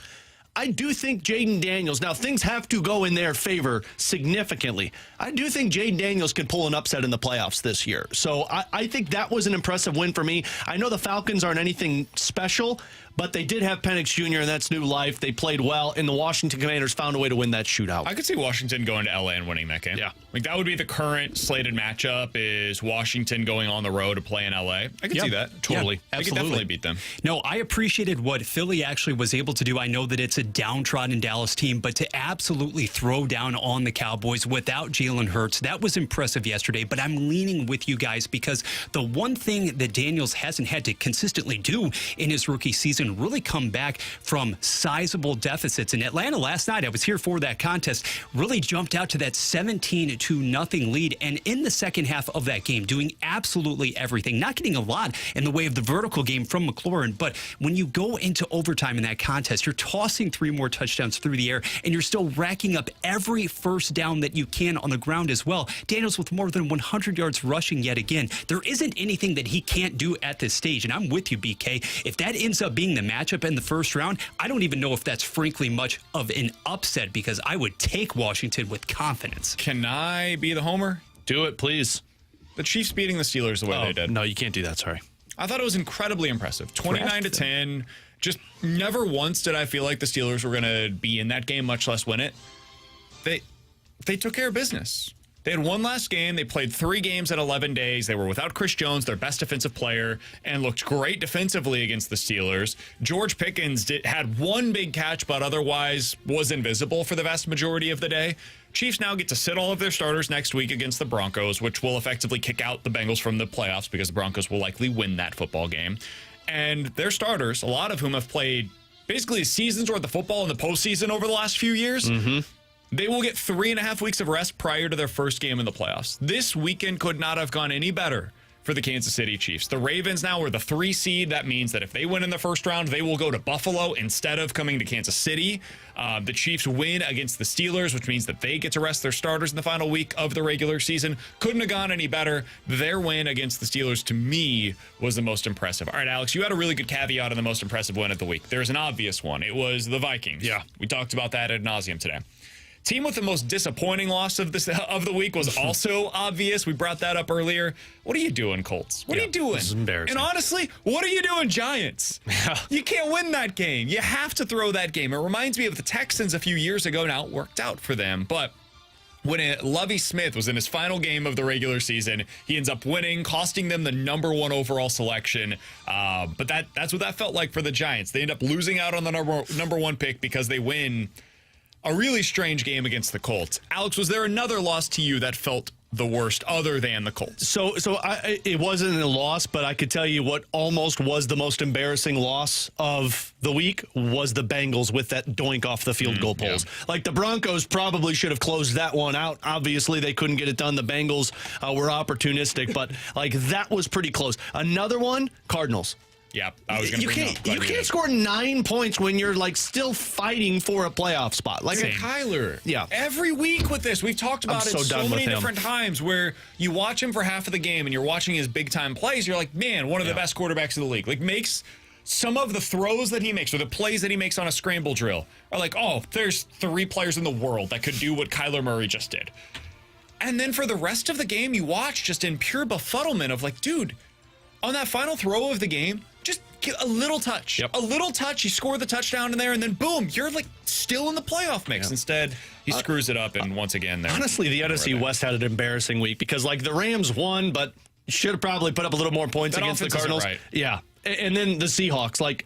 I do think Jaden Daniels, now things have to go in their favor significantly. I do think Jaden Daniels can pull an upset in the playoffs this year. So I think that was an impressive win for me. I know the Falcons aren't anything special, but they did have Penix Jr., and that's new life. They played well, and the Washington Commanders found a way to win that shootout. I could see Washington going to L.A. and winning that game. Yeah. Like, that would be the current slated matchup is Washington going on the road to play in L.A. I could see that. Totally. Yeah, I could absolutely. definitely beat them. No, I appreciated what Philly actually was able to do. I know that it's a downtrodden Dallas team, but to absolutely throw down on the Cowboys without Jalen Hurts, that was impressive yesterday. But I'm leaning with you guys because the one thing that Daniels hasn't had to consistently do in his rookie season, really come back from sizable deficits. In Atlanta last night, I was here for that contest, really jumped out to that 17-0 lead. And in the second half of that game, doing absolutely everything, not getting a lot in the way of the vertical game from McLaurin. But when you go into overtime in that contest, you're tossing 3 more touchdowns through the air, and you're still racking up every first down that you can on the ground as well. Daniels with more than 100 yards rushing yet again. There isn't anything that he can't do at this stage. And I'm with you, BK. If that ends up being the matchup in the first round, I don't even know if that's frankly much of an upset because I would take Washington with confidence. Can I be the homer? Do it, please. The Chiefs beating the Steelers the way they did. No, you can't do that. Sorry. I thought it was incredibly impressive. 29-10. Just never once did I feel like the Steelers were going to be in that game, much less win it. They took care of business. They had one last game. They played 3 games at 11 days. They were without Chris Jones, their best defensive player, and looked great defensively against the Steelers. George Pickens had one big catch, but otherwise was invisible for the vast majority of the day. Chiefs now get to sit all of their starters next week against the Broncos, which will effectively kick out the Bengals from the playoffs because the Broncos will likely win that football game. And their starters, a lot of whom have played basically a season's worth of football in the postseason over the last few years, They will get 3.5 weeks of rest prior to their first game in the playoffs. This weekend could not have gone any better for the Kansas City Chiefs. The Ravens now are the 3 seed. That means that if they win in the first round, they will go to Buffalo instead of coming to Kansas City. The Chiefs win against the Steelers, which means that they get to rest their starters in the final week of the regular season. Couldn't have gone any better. Their win against the Steelers, to me, was the most impressive. All right, Alex, you had a really good caveat on the most impressive win of the week. There's an obvious one. It was the Vikings. Yeah. We talked about that ad nauseum today. Team with the most disappointing loss of the week was also obvious. We brought that up earlier. What are you doing, Colts? What are you doing? This is embarrassing. And honestly, what are you doing, Giants? You can't win that game. You have to throw that game. It reminds me of the Texans a few years ago. Now, it worked out for them, but when Lovie Smith was in his final game of the regular season, he ends up winning, costing them the number 1 overall selection. But that's what that felt like for the Giants. They end up losing out on the number 1 pick because they win a really strange game against the Colts. Alex, was there another loss to you that felt the worst other than the Colts? So it wasn't a loss, but I could tell you what almost was the most embarrassing loss of the week was the Bengals with that doink off the field goal poles. Yeah. Like, the Broncos probably should have closed that one out. Obviously, they couldn't get it done. The Bengals were opportunistic, but like that was pretty close. Another one, Cardinals. Yeah, I was going to bring it up. You can't score 9 points when you're like still fighting for a playoff spot. Like Kyler. Yeah. Every week with this, we've talked about it so many different times where you watch him for half of the game and you're watching his big time plays. You're like, man, one of the best quarterbacks in the league. Like, makes some of the throws that he makes or the plays that he makes on a scramble drill are like, oh, there's 3 players in the world that could do what Kyler Murray just did. And then for the rest of the game, you watch just in pure befuddlement of like, dude, on that final throw of the game, just get a little touch. Yep. A little touch. You score the touchdown in there, and then boom, you're like still in the playoff mix. Yep. Instead, he screws it up, and once again, honestly, the NFC West had an embarrassing week because like the Rams won, but should have probably put up a little more points against the Cardinals. Right. Yeah, and then the Seahawks. Like,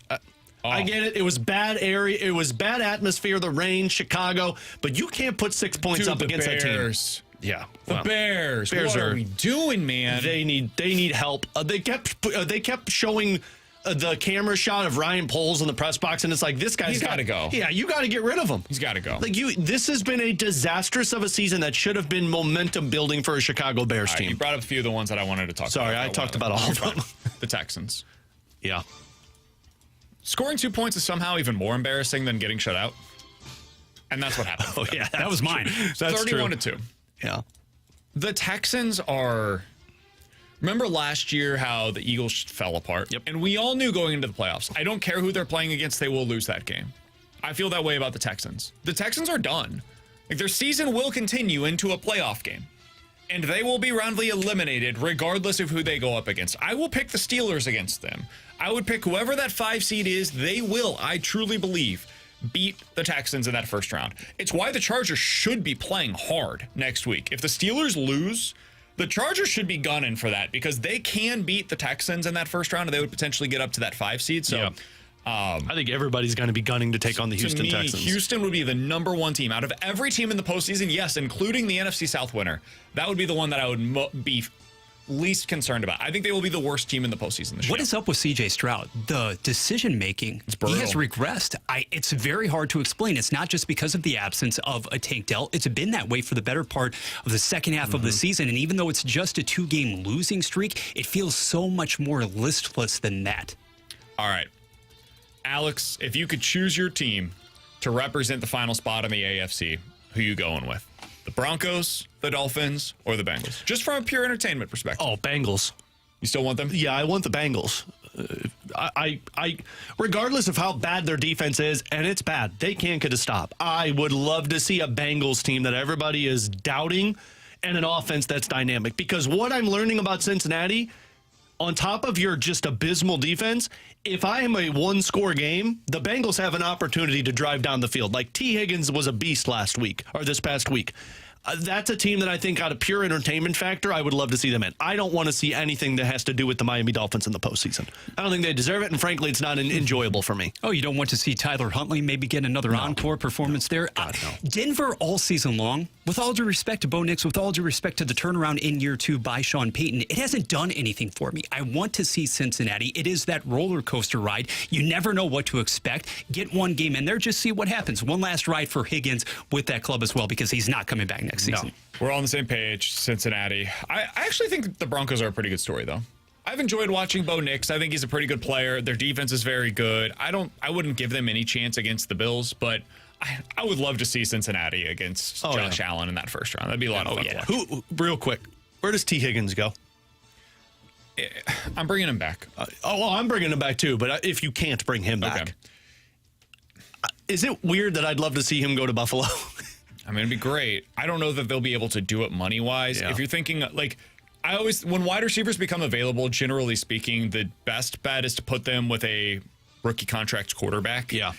I get it. It was bad area. It was bad atmosphere. The rain, Chicago, but you can't put 6 points up against that team. Yeah, the Bears. What are we doing, man? They need help. They kept showing the camera shot of Ryan Poles in the press box, and it's like, this guy's got to go. Yeah, you got to get rid of him. He's got to go. Like this has been a disastrous of a season that should have been momentum building for a Chicago Bears team. You brought up a few of the ones that I wanted to talk about. Sorry, I talked about all of them. The Texans. Yeah. Scoring 2 points is somehow even more embarrassing than getting shut out. And that's what happened. Oh, yeah. That was mine. That's 31-2. Yeah. The Texans are... Remember last year how the Eagles fell apart? Yep. And we all knew going into the playoffs, I don't care who they're playing against, they will lose that game. I feel that way about the Texans. The Texans are done. Like, their season will continue into a playoff game. And they will be roundly eliminated regardless of who they go up against. I will pick the Steelers against them. I would pick whoever that 5 seed is. They will, I truly believe, beat the Texans in that first round. It's why the Chargers should be playing hard next week. If the Steelers lose, the Chargers should be gunning for that because they can beat the Texans in that first round and they would potentially get up to that 5 seed. So I think everybody's going to be gunning to take on the Houston Texans. Houston would be the number 1 team out of every team in the postseason. Yes, including the NFC South winner. That would be the one that I would be least concerned about. I think they will be the worst team in the postseason this year. What is up with CJ Stroud? The decision making, he has regressed. It's very hard to explain. It's not just because of the absence of a Tank Dell. It's been that way for the better part of the second half of the season. And even though it's just a 2-game losing streak, it feels so much more listless than that. All right. Alex, if you could choose your team to represent the final spot in the AFC, who you going with? The Broncos, the Dolphins, or the Bengals? Just from a pure entertainment perspective. Oh, Bengals. You still want them? Yeah, I want the Bengals. I regardless of how bad their defense is, and it's bad, they can't get a stop. I would love to see a Bengals team that everybody is doubting and an offense that's dynamic. Because what I'm learning about Cincinnati, on top of your just abysmal defense, if I am a 1-score game, the Bengals have an opportunity to drive down the field. Like T. Higgins was a beast last week or this past week. That's a team that I think, out of pure entertainment factor, I would love to see them in. I don't want to see anything that has to do with the Miami Dolphins in the postseason. I don't think they deserve it, and frankly, it's not enjoyable for me. Oh, you don't want to see Tyler Huntley maybe get another encore performance there? God, no. Denver all season long, with all due respect to Bo Nix, with all due respect to the turnaround in year 2 by Sean Payton, it hasn't done anything for me. I want to see Cincinnati. It is that roller coaster ride. You never know what to expect. Get one game in there, just see what happens. One last ride for Higgins with that club as well, because he's not coming back next season. We're all on the same page, Cincinnati. I actually think the Broncos are a pretty good story, though. I've enjoyed watching Bo Nix. I think he's a pretty good player. Their defense is very good. I wouldn't give them any chance against the Bills, but I would love to see Cincinnati against Josh Allen in that first round. That'd be a lot of fun to watch. Real quick, where does T. Higgins go? I'm bringing him back. I'm bringing him back too, but if you can't bring him back. Is it weird that I'd love to see him go to Buffalo? I mean, it'd be great. I don't know that they'll be able to do it money-wise. Yeah. If you're thinking, like, when wide receivers become available, generally speaking, the best bet is to put them with a rookie contract quarterback. Yeah.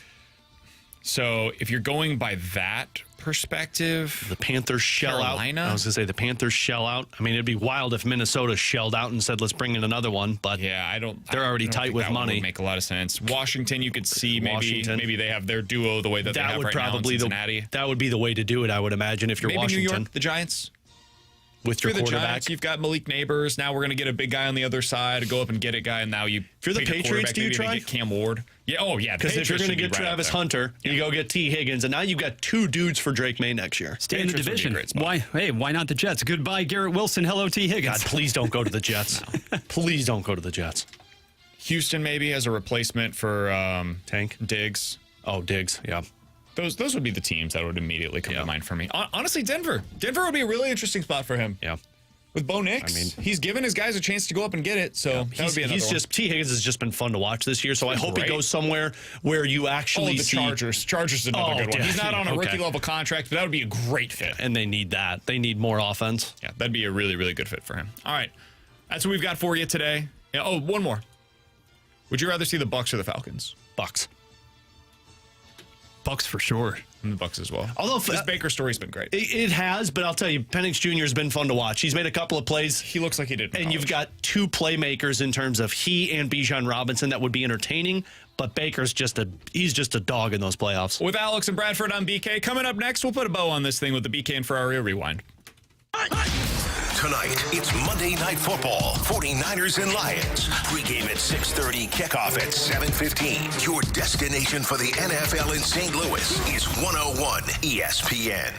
So if you're going by that perspective, the Panthers shell out. I was going to say the Panthers shell out. I mean, it'd be wild if Minnesota shelled out and said, let's bring in another one. But yeah, they're already tight with money. Would make a lot of sense. Washington, you could see maybe they have their duo the way that they have right now in Cincinnati. That would be the way to do it, I would imagine, if you're maybe Washington. New York, the Giants. With your quarterback. The Giants, you've got Malik Neighbors. Now we're going to get a big guy on the other side, go up and get a guy, and now if you're the Patriots, do you try? Get Cam Ward. Yeah, because if you're going to get Travis Hunter, you go get T. Higgins, and now you've got 2 dudes for Drake May next year. Stay in the division. Why not the Jets? Goodbye, Garrett Wilson. Hello, T. Higgins. God, please don't go to the Jets. Please don't go to the Jets. Houston maybe as a replacement for Tank Diggs. Oh, Diggs, yeah. Those would be the teams that would immediately come to mind for me. Honestly, Denver would be a really interesting spot for him. Yeah. With Bo Nix, he's given his guys a chance to go up and get it, so that would be another one. T. Higgins has just been fun to watch this year, so I hope he goes somewhere where you actually see... Chargers. Chargers is another good one. He's not on a rookie-level contract, but that would be a great fit. And they need that. They need more offense. Yeah, that'd be a really, really good fit for him. All right, that's what we've got for you today. Yeah, one more. Would you rather see the Bucs or the Falcons? Bucs. Bucs for sure. And the Bucs as well. Although this Baker story's been great. It has, but I'll tell you, Penix Jr. has been fun to watch. He's made a couple of plays. He looks like he did. And you've got 2 playmakers in terms of he and Bijan Robinson that would be entertaining, but Baker's just a dog in those playoffs. With Alex and Bradford on BK. Coming up next, we'll put a bow on this thing with the BK and Ferrario Rewind. Tonight, it's Monday Night Football, 49ers and Lions. Pregame at 6:30, kickoff at 7:15. Your destination for the NFL in St. Louis is 101 ESPN.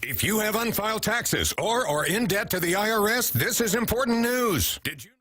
If you have unfiled taxes or are in debt to the IRS, this is important news. Did you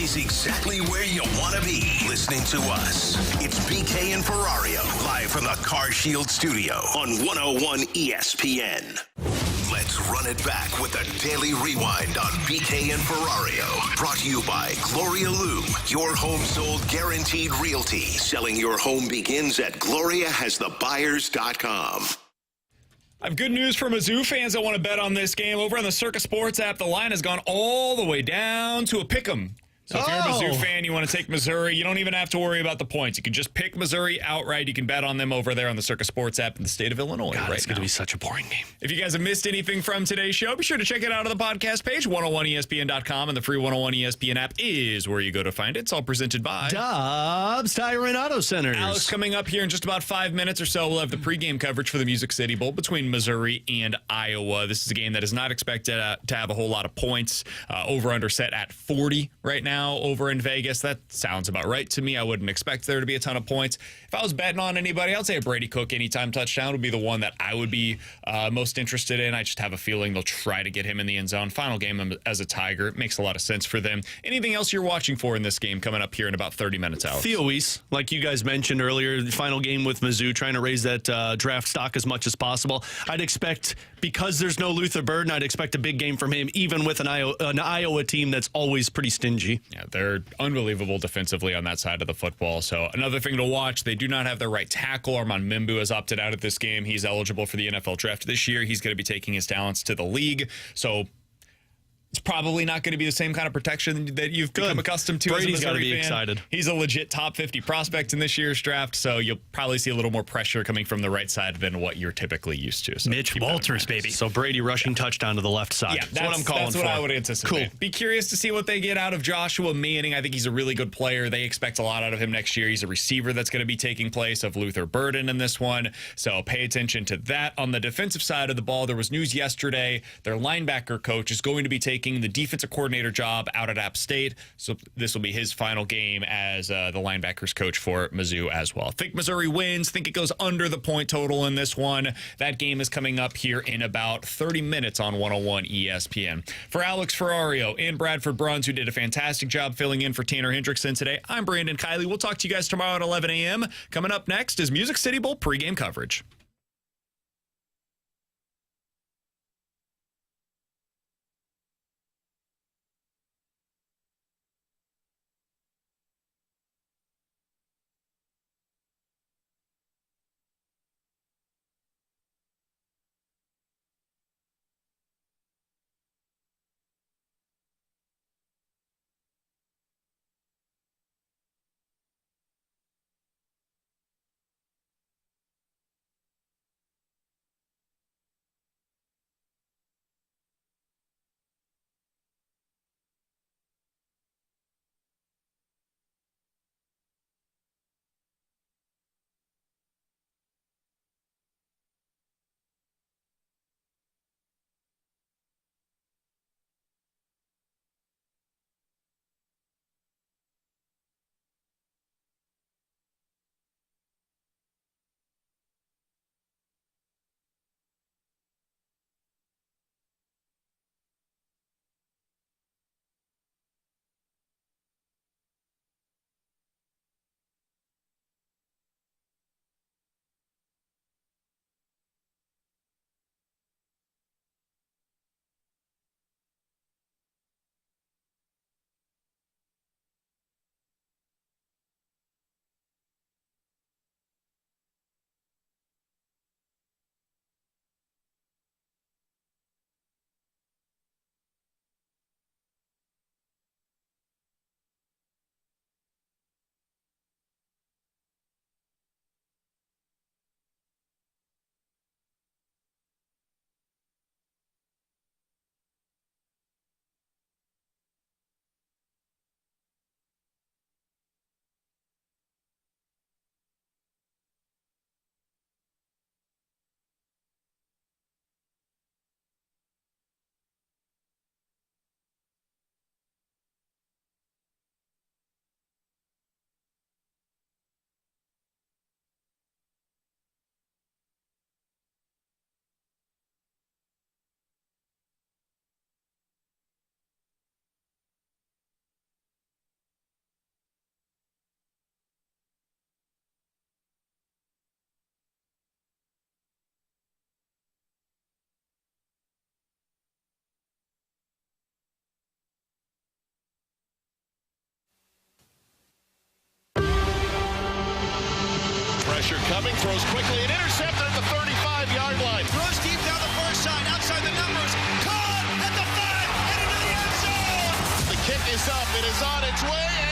is exactly where you want to be listening to us. It's BK and Ferrario, live from the Car Shield studio on 101 ESPN. Let's run it back with a daily rewind on BK and Ferrario. Brought to you by Gloria Lou, your home sold guaranteed realty. Selling your home begins at GloriaHasTheBuyers.com. I have good news for Mizzou fans that want to bet on this game. Over on the Circa Sports app, the line has gone all the way down to a pick'em. So if you're a Mizzou fan, you want to take Missouri, you don't even have to worry about the points. You can just pick Missouri outright. You can bet on them over there on the Circa Sports app in the state of Illinois. God, right it's going to be such a boring game. If you guys have missed anything from today's show, be sure to check it out on the podcast page, 101ESPN.com, and the free 101 ESPN app is where you go to find it. It's all presented by Dobbs Tire and Auto Centers. Alex, coming up here in just about 5 minutes or so, we'll have the pregame coverage for the Music City Bowl between Missouri and Iowa. This is a game that is not expected to have a whole lot of points. Over-under set at 40 right now over in Vegas. That sounds about right to me. I wouldn't expect there to be a ton of points. If I was betting on anybody, I'd say a Brady Cook anytime touchdown would be the one that I would be most interested in. I just have a feeling they'll try to get him in the end zone. Final game as a Tiger. It makes a lot of sense for them. Anything else you're watching for in this game coming up here in about 30 minutes, Alex? Theo Weiss, like you guys mentioned earlier, the final game with Mizzou, trying to raise that draft stock as much as possible. I'd expect, because there's no Luther Burden, I'd expect a big game from him, even with an Iowa team that's always pretty stingy. Yeah, they're unbelievable defensively on that side of the football. So another thing to watch, they do not have their right tackle. Armand Mimbu has opted out of this game. He's eligible for the NFL draft this year. He's going to be taking his talents to the league. So it's probably not going to be the same kind of protection that you've become accustomed to. Brady's got to be excited. He's a legit top 50 prospect in this year's draft, so you'll probably see a little more pressure coming from the right side than what you're typically used to. So Mitch Walters, baby. So Brady rushing touchdown to the left side. Yeah, that's what I'm calling for. That's what I would anticipate. Cool. Be curious to see what they get out of Joshua Manning. I think he's a really good player. They expect a lot out of him next year. He's a receiver that's going to be taking place of Luther Burden in this one, so pay attention to that. On the defensive side of the ball, there was news yesterday. Their linebacker coach is going to be taking the defensive coordinator job out at App State, so this will be his final game as the linebackers coach for Mizzou as well. Think Missouri wins. Think it goes under the point total in this one. That game is coming up here in about 30 minutes on 101 ESPN. For Alex Ferrario and Bradford Bruns, who did a fantastic job filling in for Tanner Hendrickson today, I'm Brandon Kiley. We'll talk to you guys tomorrow at 11 a.m. Coming up next is Music City Bowl pregame coverage. coming, throws quickly, and intercepted at the 35-yard line. Throws deep down the far side, outside the numbers. Caught at the 5 and into the end zone. The kick is up. It is on its way.